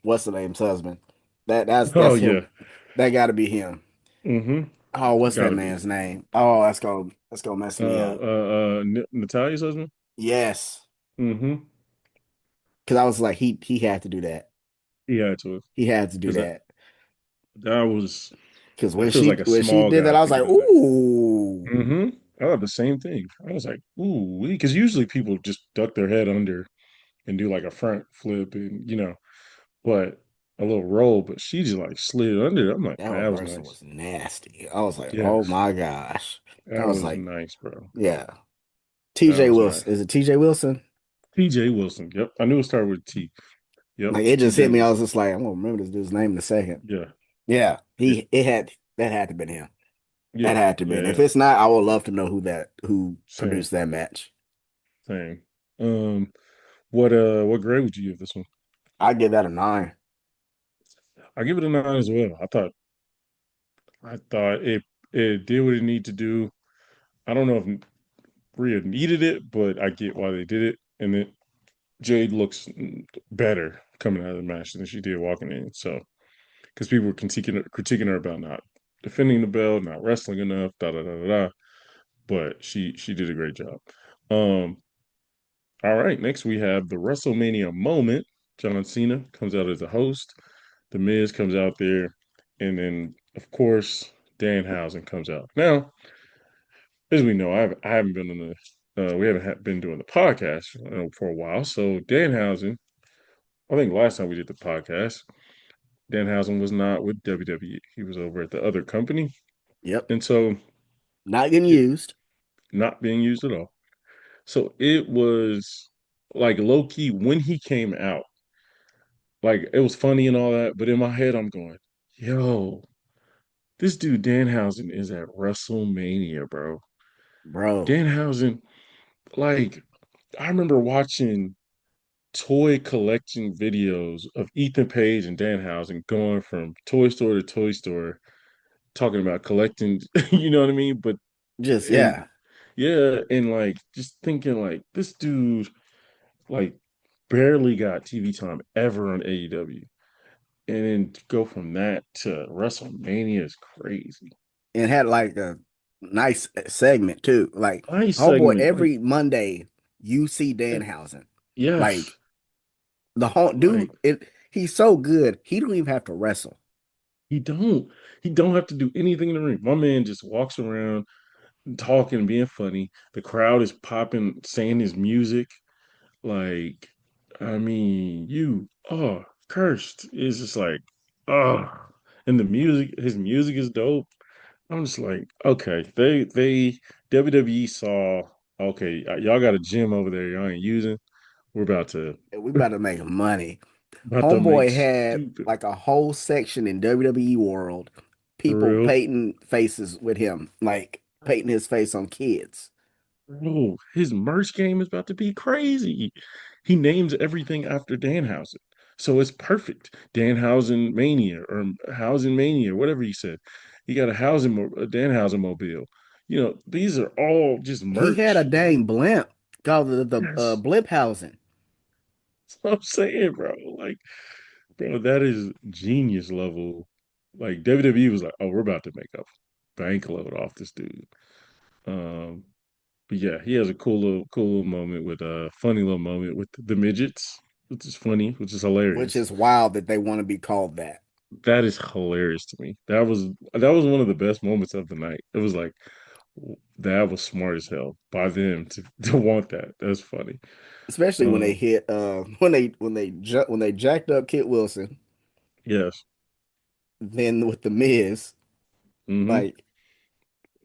B: what's the name's husband?
A: Oh
B: That's him.
A: yeah.
B: That gotta be him.
A: Mm-hmm.
B: Oh, what's that
A: Gotta be.
B: man's name? Oh, that's gonna mess me up.
A: Natalia's husband.
B: Yes.
A: Mm-hmm.
B: Because I was like, he had to do that.
A: He had to
B: He had to do
A: because
B: that.
A: that was
B: Because
A: that feels like a
B: when she
A: small
B: did that,
A: guy
B: I was
A: could
B: like,
A: do that.
B: ooh,
A: Mm-hmm. I thought the same thing. I was like, ooh, because usually people just duck their head under and do like a front flip and but a little roll, but she just like slid under it. I'm like,
B: that
A: that was
B: reversal
A: nice.
B: was nasty. I was like, oh
A: Yes,
B: my gosh. I
A: that
B: was
A: was
B: like,
A: nice, bro.
B: yeah.
A: That
B: TJ
A: was
B: Wilson.
A: nice.
B: Is it TJ Wilson?
A: TJ Wilson. Yep. I knew it started with T. Yep.
B: Like it just
A: TJ
B: hit me. I was
A: Wilson.
B: just like, I'm gonna remember this dude's name in a second.
A: Yeah.
B: Yeah,
A: Yeah.
B: that had to been him. That
A: Yeah.
B: had to been. If
A: Yeah.
B: it's not, I would love to know who
A: Same.
B: produced that match.
A: Same. What grade would you give this one?
B: I give that a 9.
A: I give it a 9 as well. I thought it did what it needed to do. I don't know if Rhea needed it, but I get why they did it. And then Jade looks better coming out of the match than she did walking in. So because people were critiquing her about not defending the belt, not wrestling enough, da da da da da. But she did a great job. Um, all right, next we have the WrestleMania moment. John Cena comes out as the host. The Miz comes out there, and then of course Danhausen comes out. Now, as we know, I haven't been on the we haven't been doing the podcast for a while. So Danhausen, I think last time we did the podcast, Danhausen was not with WWE. He was over at the other company,
B: Yep,
A: and so
B: not getting
A: it
B: used.
A: not being used at all. So it was like low key when he came out, like it was funny and all that, but in my head I'm going, yo, this dude Danhausen is at WrestleMania, bro.
B: Bro,
A: Danhausen, like I remember watching toy collection videos of Ethan Page and Danhausen going from toy store to toy store, talking about collecting, you know what I mean? But
B: just
A: and
B: yeah.
A: yeah, and like just thinking like this dude like barely got TV time ever on AEW. And then to go from that to WrestleMania is crazy.
B: And had like a nice segment too. Like,
A: Nice
B: oh boy,
A: segment. Like,
B: every Monday you see
A: eh,
B: Danhausen.
A: yes.
B: Like the whole dude,
A: Like
B: he's so good. He don't even have to wrestle.
A: he don't. He don't have to do anything in the ring. My man just walks around talking, being funny. The crowd is popping, saying his music. Like, I mean, you cursed. It's just like, oh. And the music, his music is dope. I'm just like, okay, they WWE saw, okay, y'all got a gym over there y'all ain't using. We're
B: And we about to make money.
A: about to make
B: Homeboy had
A: stupid
B: like a whole section in WWE World,
A: for
B: people
A: real.
B: painting faces with him, like painting his face on kids.
A: Bro, his merch game is about to be crazy. He names everything after Danhausen. So it's perfect. Danhausen Mania or Housing Mania, whatever he said. He got a Danhausen mobile. These are all just
B: He had a
A: merch.
B: dang blimp called the
A: Yes.
B: blimp housing,
A: That's what I'm saying, bro. Like, bro, that is genius level. Like WWE was like, oh, we're about to make a bank load off this dude. Um, but yeah, he has a cool little moment with a funny little moment with the midgets, which is funny, which is
B: which
A: hilarious.
B: is wild that they want to be called that.
A: That is hilarious to me. That was one of the best moments of the night. It was like, That was smart as hell by them to want that. That's funny.
B: Especially when they
A: Um,
B: hit when they jacked up Kit Wilson,
A: yes.
B: then with the Miz,
A: Hmm.
B: like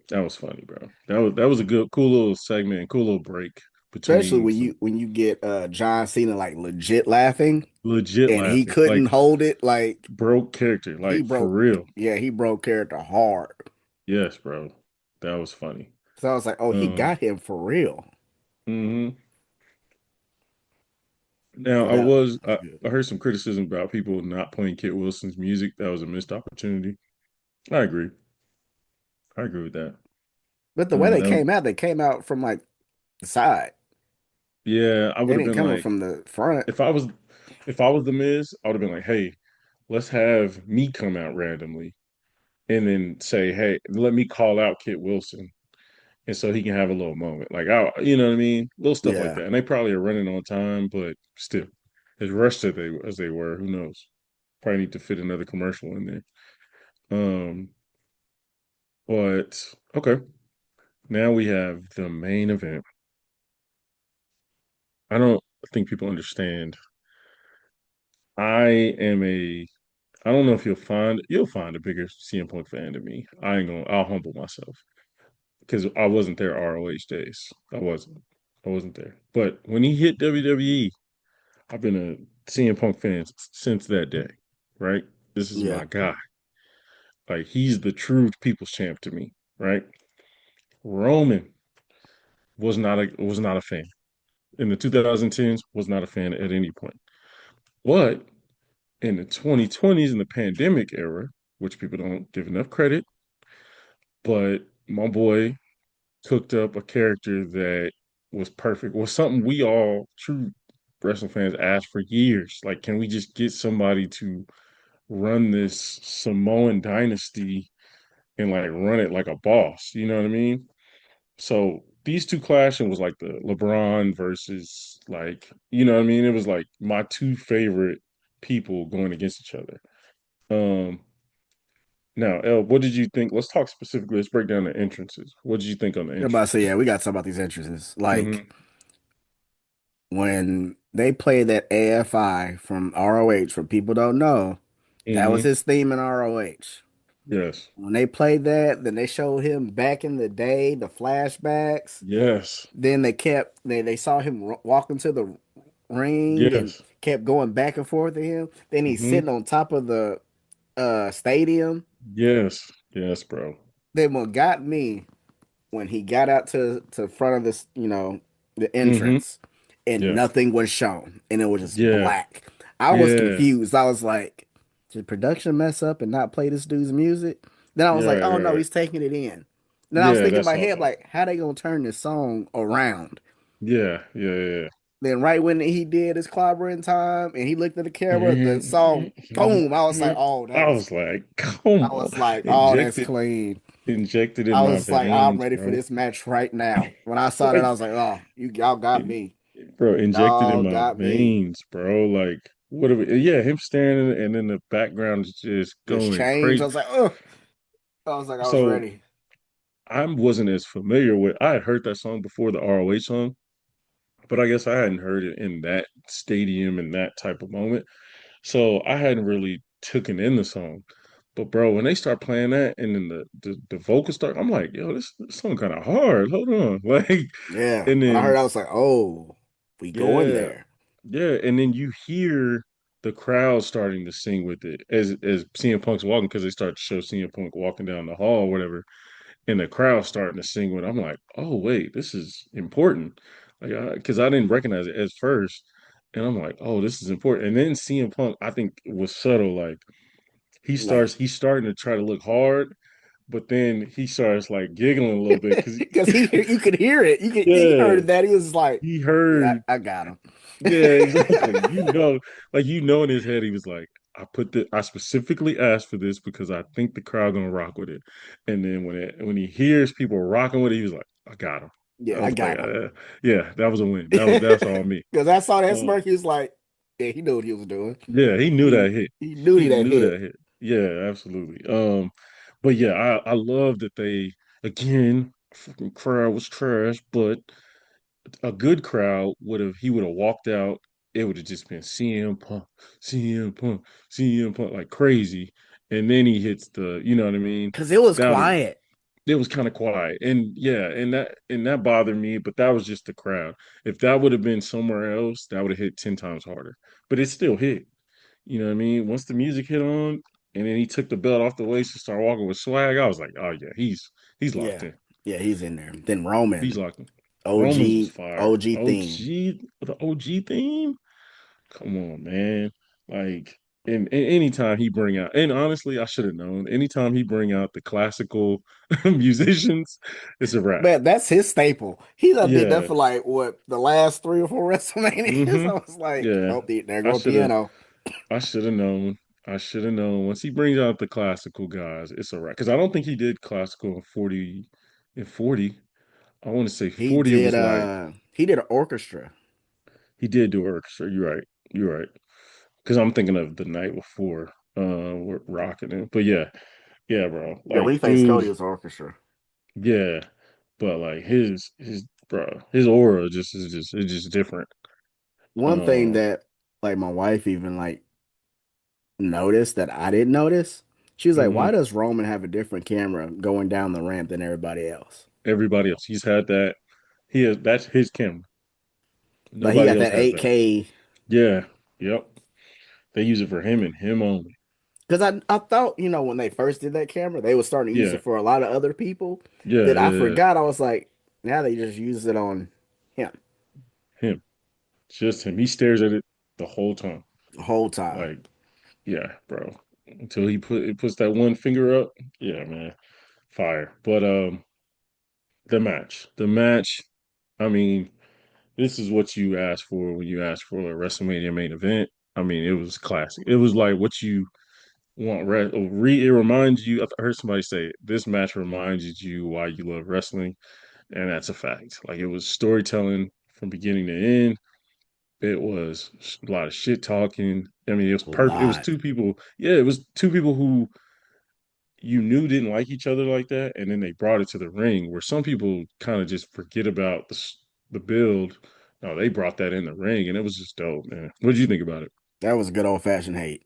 A: That was funny, bro. That was a good, cool little segment and cool little break
B: especially
A: between some
B: when you get John Cena like legit laughing
A: legit
B: and he
A: laughing,
B: couldn't
A: like
B: hold it, like
A: broke character,
B: he
A: like for
B: broke
A: real.
B: yeah, he broke character hard.
A: Yes, bro. That was funny.
B: So I was like, oh, he
A: Um,
B: got him for real.
A: hmm Now
B: So that was good.
A: I heard some criticism about people not playing Kit Wilson's music. That was a missed opportunity. I agree. I agree with that.
B: But the way
A: That
B: they came out from like the side.
A: yeah, I
B: They
A: would have
B: didn't
A: been
B: come up
A: like,
B: from the front.
A: if I was if I was the Miz, I would have been like, hey, let's have me come out randomly and then say, hey, let me call out Kit Wilson, and so he can have a little moment. Like, you know what I mean? Little stuff like
B: Yeah.
A: that. And they probably are running on time, but still, as rushed as they were, who knows? Probably need to fit another commercial in there. Um, but okay, now we have the main event. I don't think people understand. I am a. I don't know if you'll find a bigger CM Punk fan than me. I ain't gonna. I'll humble myself because I wasn't there ROH days. I wasn't. I wasn't there. But when he hit WWE, I've been a CM Punk fan since that day. Right. This is
B: Yeah.
A: my guy. Like he's the true people's champ to me. Right. Roman was not a fan in the 2010s. Was not a fan at any point. But in the 2020s, in the pandemic era, which people don't give enough credit, but my boy cooked up a character that was perfect. Was something we all true wrestling fans asked for years. Like, can we just get somebody to run this Samoan dynasty and like run it like a boss? You know what I mean? So these two clashing was like the LeBron versus like, you know what I mean? It was like my two favorite people going against each other. Um Now, El, what did you think? Let's talk specifically. Let's break down the entrances. What did you think on the
B: I'm about to say,
A: entrances?
B: yeah, we got to talk about these entrances. Like
A: Hmm.
B: when they played that AFI from ROH, for people don't know, that was
A: Hmm.
B: his theme in ROH.
A: Yes.
B: When they played that, then they showed him back in the day, the flashbacks.
A: Yes.
B: Then they saw him walk into the ring and
A: Yes.
B: kept going back and forth to him. Then he's
A: Hmm.
B: sitting on top of the stadium.
A: Yes. Yes, bro.
B: Then what got me when he got out to front of this, the
A: Hmm.
B: entrance, and
A: Yes.
B: nothing was shown, and it was just
A: Yeah.
B: black. I was
A: Yeah.
B: confused. I was like, did production mess up and not play this dude's music? Then I was
A: Yeah.
B: like, oh no,
A: Right.
B: he's taking it in. Then I was
A: Yeah.
B: thinking in
A: That's
B: my
A: all
B: head,
A: that.
B: like, how they gonna turn this song around?
A: Yeah. Yeah.
B: Then right when he did his clobbering time and he looked at the camera, the
A: Yeah.
B: song, boom! I was like, oh,
A: I was like, come
B: I
A: on,
B: was like, oh, that's
A: injected,
B: clean.
A: injected in
B: I
A: my
B: was like, I'm
A: veins,
B: ready for
A: bro.
B: this match right now. When I saw that, I
A: Like,
B: was like, oh, y'all got me.
A: bro, injected in
B: Y'all
A: my
B: got me.
A: veins, bro. Like, what are we? Yeah, him standing and then the background is just
B: Just
A: going
B: changed. I
A: crazy.
B: was like, oh, I was like, I was
A: So
B: ready.
A: I wasn't as familiar with. I had heard that song before the ROH song, but I guess I hadn't heard it in that stadium in that type of moment. So I hadn't really taken in the song. But bro, when they start playing that and then the vocals start, I'm like, yo, this song kind of hard. Hold on, like,
B: Yeah.
A: and
B: When I heard,
A: then
B: I was like, oh, we going
A: yeah,
B: there.
A: yeah, and then you hear the crowd starting to sing with it as CM Punk's walking because they start to show CM Punk walking down the hall, or whatever, and the crowd starting to sing with. I'm like, oh wait, this is important, like because I didn't recognize it at first, and I'm like, oh, this is important. And then CM Punk, I think, was subtle, like
B: Like,
A: he's starting to try to look hard, but then he starts like giggling a little bit because
B: because you could hear it. He
A: yeah,
B: heard that. He was like,
A: he
B: yeah,
A: heard.
B: I got him.
A: Yeah, exactly. Like in his head, he was like, I specifically asked for this because I think the crowd gonna rock with it. And then when he hears people rocking with it, he was like, I got him. I
B: Yeah, I
A: was like,
B: got him.
A: yeah, that was a win. That's all me.
B: Because I saw that
A: Uh,
B: smirk, he was like, yeah, he knew what he was doing.
A: yeah, he knew
B: He
A: that hit.
B: he knew
A: He
B: he that
A: knew
B: hit.
A: that hit. Yeah, absolutely. But yeah, I love that they again. fucking crowd was trash, but a good crowd would have walked out. It would have just been CM Punk, CM Punk, CM Punk like crazy. And then he hits the, you know what I mean?
B: because it was
A: That would
B: quiet.
A: it was kind of quiet. And yeah, and that bothered me, but that was just the crowd. If that would have been somewhere else, that would have hit 10 times harder. But it still hit. You know what I mean? Once the music hit on and then he took the belt off the waist and started walking with swag, I was like, oh yeah, he's locked
B: Yeah,
A: in.
B: yeah, he's in there. Then
A: He's
B: Roman,
A: locked in. Romans was
B: OG,
A: fire.
B: OG theme.
A: The OG theme. Come on, man. Like, and anytime he bring out, and honestly, I should have known. Anytime he bring out the classical musicians, it's a wrap.
B: Man, that's his staple. He done did that
A: Yeah.
B: for like what the last 3 or 4 WrestleManias.
A: Mm-hmm.
B: I was like,
A: Yeah.
B: oh, there
A: I
B: go
A: should have.
B: piano.
A: I should have known. I should have known. Once he brings out the classical guys, it's a wrap. Because I don't think he did classical in 40. In 40, I want to say 40. It was like
B: He did an orchestra.
A: he did do orchestra. You're right. You're right. Because I'm thinking of the night before, with rocking it. But yeah, yeah, bro.
B: Yeah, when
A: Like,
B: he faced
A: dude,
B: Cody, it was orchestra.
A: yeah. But like his bro, his aura just is just it's just different.
B: One thing
A: Um,
B: that like my wife even like noticed that I didn't notice, she was like, "Why
A: mhm.
B: does Roman have a different camera going down the ramp than everybody else?"
A: Everybody else, he's had that. He has that's his camera.
B: Like he
A: Nobody
B: got
A: else
B: that
A: has that.
B: 8K.
A: Yeah. Yep. They use it for him and him only.
B: Because I thought, when they first did that camera, they were starting to use
A: Yeah.
B: it for a lot of other people.
A: Yeah.
B: Then I
A: Yeah. Yeah.
B: forgot. I was like, now they just use it on him
A: Him. Just him. He stares at it the whole time.
B: the whole time.
A: Like, yeah, bro. Until he puts that one finger up. Yeah, man. Fire. But the match. The match, I mean, this is what you asked for when you asked for a WrestleMania main event. I mean, it was classic. It was like what you want. It reminds you. I heard somebody say this match reminds you why you love wrestling, and that's a fact. Like it was storytelling from beginning to end. It was a lot of shit talking. I mean, it was
B: A
A: perfect. It was
B: lot.
A: two people. Yeah, it was two people who you knew didn't like each other like that, and then they brought it to the ring. Where some people kind of just forget about the build. No, they brought that in the ring, and it was just dope, man. What did you think about it?
B: That was good old fashioned hate.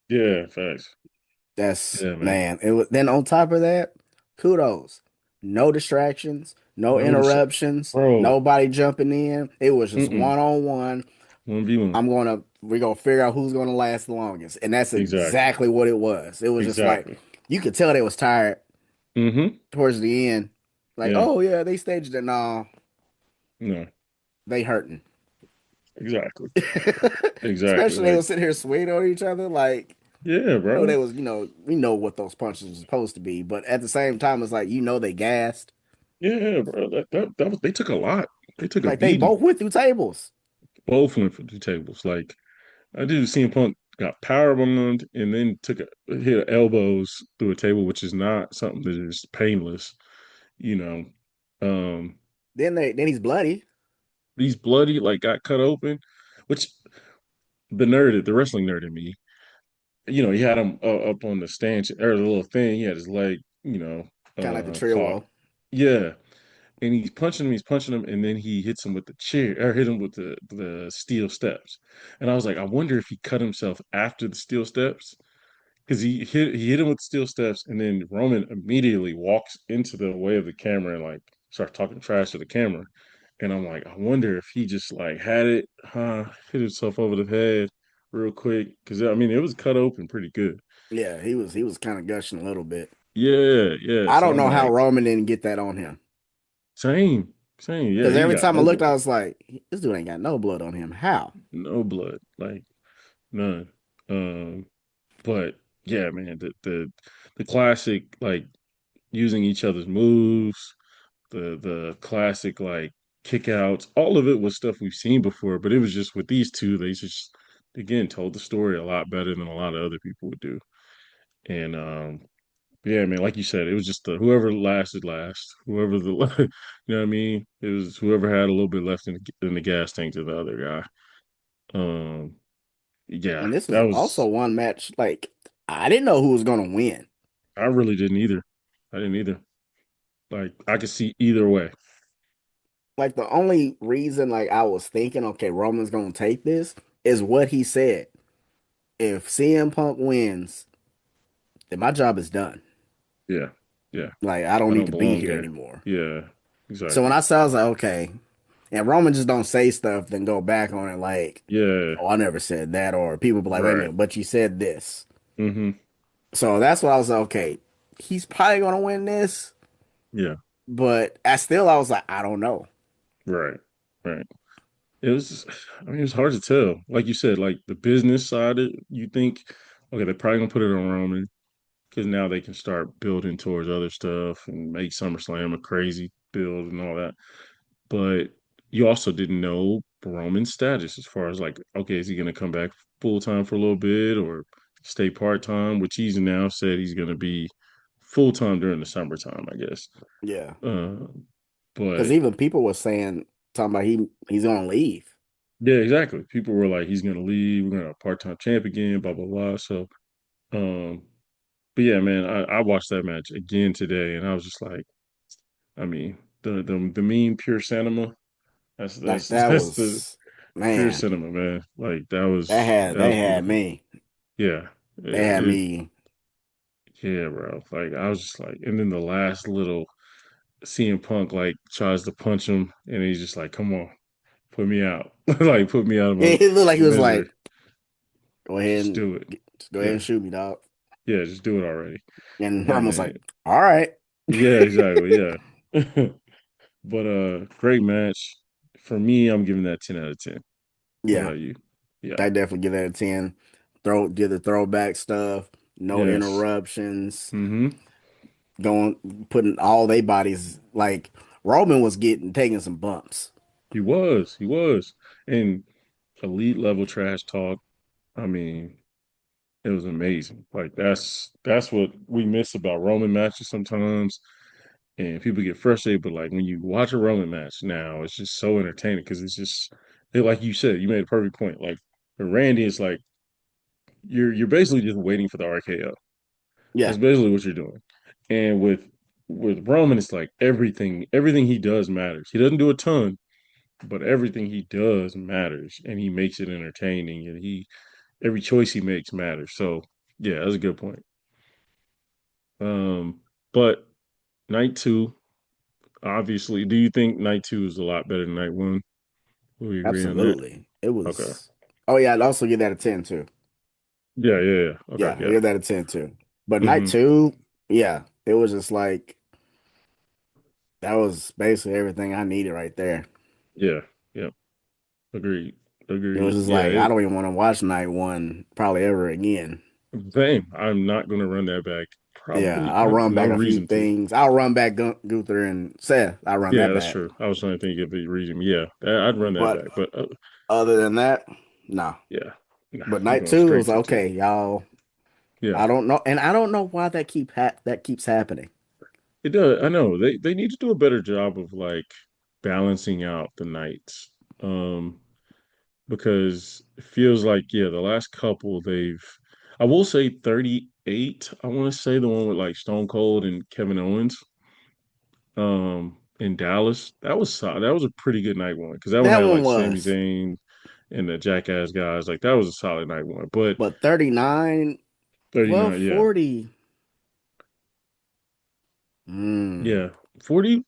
A: Yeah, facts.
B: That's
A: Yeah, man.
B: man. It was then on top of that, kudos. No distractions, no
A: Notice,
B: interruptions,
A: bro.
B: nobody jumping in. It was just
A: Mm-mm.
B: 1-on-1.
A: 1v1.
B: We're gonna figure out who's gonna last the longest. And that's
A: Exactly.
B: exactly what it was. It was just like
A: Exactly.
B: you could tell they was tired
A: Mm-hmm.
B: towards the end. Like,
A: Yeah.
B: oh yeah, they staged it. No,
A: No.
B: they hurting.
A: Exactly. Exactly.
B: Especially they
A: Like,
B: was sitting here swinging on each other. Like,
A: yeah,
B: they
A: bro.
B: was, we know what those punches were supposed to be, but at the same time, it's like they gassed.
A: Yeah, bro. That was they took a lot. They took a
B: Like they
A: beating.
B: both went through tables.
A: Both went for the tables. Like I did CM Punk got power bombed and then took a hit elbows through a table, which is not something that is painless, you know. Um
B: Then he's bloody.
A: these bloody like got cut open, which the wrestling nerd in me, he had him up on the stand or the little thing. He had his leg,
B: Kind of like the
A: caught.
B: trio.
A: Yeah, and he's punching him, and then he hits him with the chair or hit him with the steel steps. And I was like, I wonder if he cut himself after the steel steps because he hit him with steel steps, and then Roman immediately walks into the way of the camera and like starts talking trash to the camera. And I'm like, I wonder if he just like had it, hit himself over the head real quick because I mean it was cut open pretty good.
B: Yeah, he was kind of gushing a little bit.
A: Yeah, yeah.
B: I
A: So
B: don't
A: I'm
B: know how
A: like,
B: Roman didn't get that on him.
A: same, same. Yeah,
B: Because
A: he
B: every
A: got
B: time I
A: no
B: looked,
A: blood,
B: I was like, this dude ain't got no blood on him. How?
A: no blood, like none. Um, but yeah, man, the classic like using each other's moves, the classic like kickouts, all of it was stuff we've seen before, but it was just with these two, they just again told the story a lot better than a lot of other people would do. And yeah, man, like you said, it was just the whoever lasted last, whoever the you know what I mean? It was whoever had a little bit left in the gas tank to the other guy. Um, yeah,
B: And this was
A: that
B: also
A: was
B: one match, like, I didn't know who was going to win.
A: I really didn't either. I didn't either. Like I could see either way.
B: Like the only reason like I was thinking, okay, Roman's gonna take this is what he said. If CM Punk wins, then my job is done.
A: Yeah, yeah.
B: Like I don't
A: I
B: need
A: don't
B: to be
A: belong
B: here
A: here.
B: anymore.
A: Yeah,
B: So when
A: exactly.
B: I saw, I was like, okay, and Roman just don't say stuff, then go back on it like,
A: Yeah,
B: oh, I never said that, or people be like, wait a
A: right.
B: minute, but you said this.
A: Hmm.
B: So that's why I was like, okay, he's probably gonna win this,
A: Yeah,
B: but I was like, I don't know.
A: right, right. It was, I mean, it was hard to tell. Like you said, like the business side, you think, okay, they're probably gonna put it on Roman because now they can start building towards other stuff and make SummerSlam a crazy build and all that. But you also didn't know Roman's status as far as like, okay, is he gonna come back full time for a little bit or stay part time? Which he's now said he's gonna be full time during the summertime, I guess.
B: Yeah,
A: Uh,
B: because
A: but
B: even people were saying talking about he's gonna leave.
A: yeah, exactly. People were like, he's gonna leave. We're gonna have a part time champ again. Blah blah blah. So, um, but yeah, man, I watched that match again today, and I was just like, I mean, the meme pure cinema. That's
B: Like
A: that's
B: that
A: that's the
B: was
A: pure
B: man,
A: cinema, man. Like that
B: they
A: was
B: had
A: beautiful.
B: me.
A: Yeah,
B: They had
A: it,
B: me.
A: yeah, bro. Like I was just like, and then the last little CM Punk like tries to punch him, and he's just like, "Come on, put me out, like put me out of
B: It looked like he
A: my
B: was
A: misery.
B: like, go ahead
A: Just
B: and
A: do it.
B: just go ahead
A: Yeah,
B: and shoot me, dog.
A: yeah, just do it already."
B: And Roman was
A: And
B: like, all right.
A: yeah, exactly. Yeah, but great match for me. I'm giving that 10 out of 10. What
B: Yeah,
A: about you? Yeah.
B: I definitely give that a 10. Did the throwback stuff, no
A: Yes.
B: interruptions,
A: Mm-hmm.
B: putting all their bodies like Roman was getting taking some bumps.
A: He was. He was. And elite level trash talk. I mean, it was amazing. Like that's what we miss about Roman matches sometimes. And people get frustrated, but like when you watch a Roman match now, it's just so entertaining because it's just like you said, you made a perfect point. Like with Randy, it's like you're basically just waiting for the RKO.
B: Yeah,
A: That's basically what you're doing. And with Roman, it's like everything he does matters. He doesn't do a ton, but everything he does matters, and he makes it entertaining, and he every choice he makes matters. So yeah, that's a good point. But night two, obviously, do you think night two is a lot better than night one? Will we agree on that?
B: absolutely. It
A: Okay.
B: was. Oh yeah, I'd also give that a 10 too.
A: Yeah, yeah, yeah. Okay,
B: Yeah, I
A: yeah.
B: give that a 10 too. But night
A: Mm-hmm.
B: two, yeah, it was just like that was basically everything I needed right there.
A: Yeah, yeah. Agreed.
B: It was
A: Agreed.
B: just
A: Yeah,
B: like I don't even want to watch night one probably ever again.
A: same. I'm not gonna run that back.
B: Yeah,
A: Probably
B: I'll
A: I have
B: run
A: no
B: back a few
A: reason to.
B: things. I'll run back Gunther and Seth. I'll run
A: Yeah,
B: that
A: that's
B: back.
A: true. I was trying to think of a reason. Yeah, I'd run that
B: But
A: back. But
B: other than that, no.
A: yeah, nah,
B: But
A: I'm
B: night
A: going
B: two, it
A: straight
B: was
A: to
B: like,
A: two.
B: okay, y'all.
A: Yeah,
B: I don't know, and I don't know why that keeps happening.
A: it does. I know they need to do a better job of like balancing out the nights. Um, because it feels like yeah, the last couple they've. I will say 38. I want to say the one with like Stone Cold and Kevin Owens. In Dallas, that was a pretty good night one because that one
B: That
A: had
B: one
A: like Sami
B: was,
A: Zayn and the Jackass guys. Like that was a solid night one. But
B: but 39, well,
A: 39, yeah,
B: 40. Mm,
A: yeah, 40.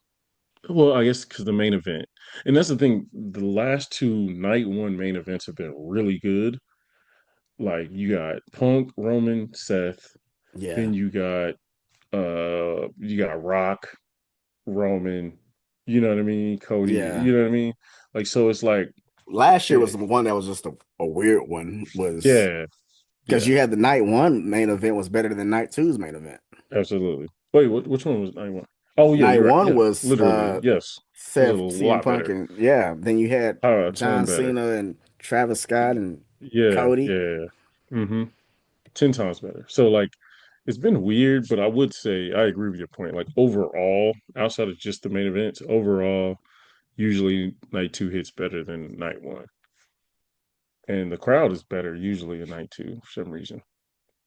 A: Well, I guess because the main event, and that's the thing. The last two night one main events have been really good. Like you got Punk, Roman, Seth.
B: yeah,
A: Then you got Rock, Roman. You know what I mean? Cody.
B: yeah.
A: You know what I mean? Like so, it's like
B: Last year was
A: eh,
B: the one that was just a weird one, was
A: yeah,
B: because
A: yeah,
B: you had the night one main event was better than night two's main event.
A: absolutely. Wait, which one was night one? Oh yeah,
B: Night
A: you're right.
B: one
A: Yeah,
B: was
A: literally, yes. It was a
B: Seth CM
A: lot
B: Punk
A: better.
B: and yeah. Then you had
A: A ton
B: John
A: better.
B: Cena and Travis Scott and
A: Yeah,
B: Cody.
A: yeah. Mm-hmm. 10 times better. So like it's been weird, but I would say I agree with your point. Like overall, outside of just the main events, overall, usually night two hits better than night one. And the crowd is better usually in night two for some reason.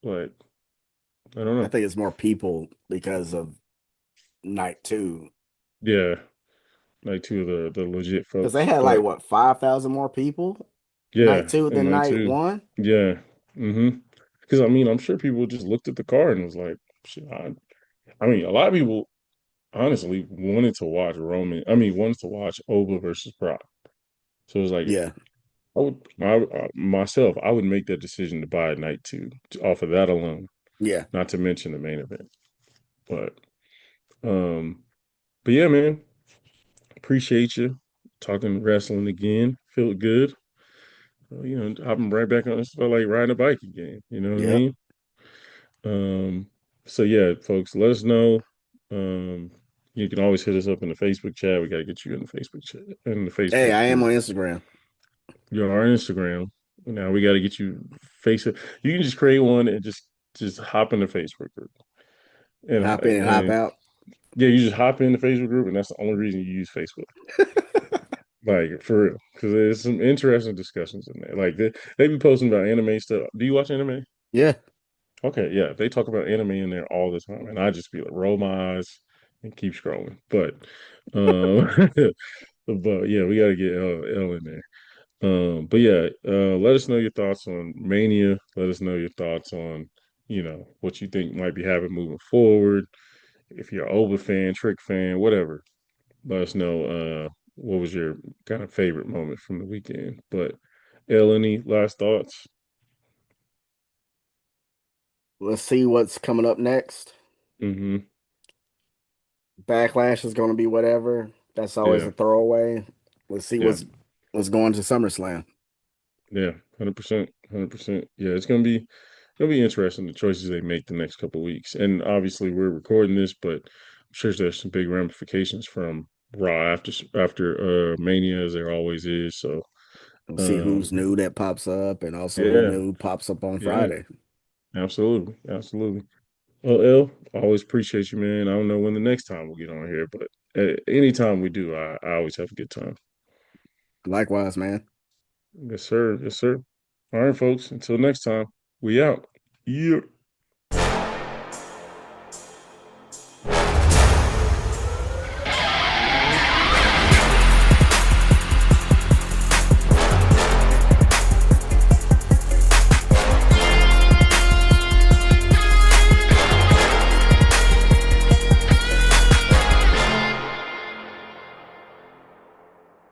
A: But I don't
B: I
A: know.
B: think it's more people because of night two.
A: Yeah, night two of the legit
B: Because they
A: folks.
B: had like
A: But
B: what 5,000 more people night
A: yeah,
B: two
A: and
B: than
A: night
B: night
A: two.
B: one.
A: Yeah. Mm-hmm. Because I mean, I'm sure people just looked at the card and was like, shit, I mean, a lot of people honestly wanted to watch Roman. I mean, wanted to watch Oba versus Brock. So it was like,
B: Yeah,
A: myself, I would make that decision to buy a night two off of that alone,
B: yeah,
A: not to mention the main event. But, um, but yeah, man, appreciate you talking wrestling again. Feel good. Hopping right back on. It's felt like riding a bike again. You know what I
B: yep.
A: mean? Um, so yeah, folks, let us know. Um, you can always hit us up in the Facebook chat. We got to get you in the Facebook chat in the
B: Hey,
A: Facebook
B: I am
A: group.
B: on Instagram.
A: You're on our Instagram. Now we got to get you face it. You can just create one and just hop in the Facebook group.
B: Hop in and hop
A: And
B: out.
A: yeah, you just hop in the Facebook group, and that's the only reason you use Facebook. Like for real, because there's some interesting discussions in there. Like they be posting about anime stuff. Do you watch anime?
B: Yeah,
A: Okay, yeah, they talk about anime in there all the time, and I just be like, roll my eyes and keep scrolling. Um, but yeah, we got to get L in there. But yeah, let us know your thoughts on Mania. Let us know your thoughts on, what you think might be happening moving forward. If you're an Oba fan, Trick fan, whatever, let us know what was your kind of favorite moment from the weekend. But L, any last thoughts?
B: let's see what's coming up next.
A: Mm-hmm.
B: Backlash is going to be whatever. That's always
A: Yeah,
B: a throwaway. Let's see
A: yeah,
B: what's going to SummerSlam.
A: yeah. 100%, 100%. Yeah, it's gonna be interesting the choices they make the next couple of weeks. And obviously we're recording this, but I'm sure there's some big ramifications from Raw after Mania as there always is. So
B: We'll see
A: um
B: who's new that pops up, and also who
A: yeah,
B: new pops up on
A: yeah,
B: Friday.
A: absolutely. Absolutely. Well, L, always appreciate you, man. I don't know when the next time we'll get on here, but anytime we do, I always have a good time.
B: Likewise, man.
A: Yes, sir. Yes, sir. All right, folks. Until next time, we out. Yeah.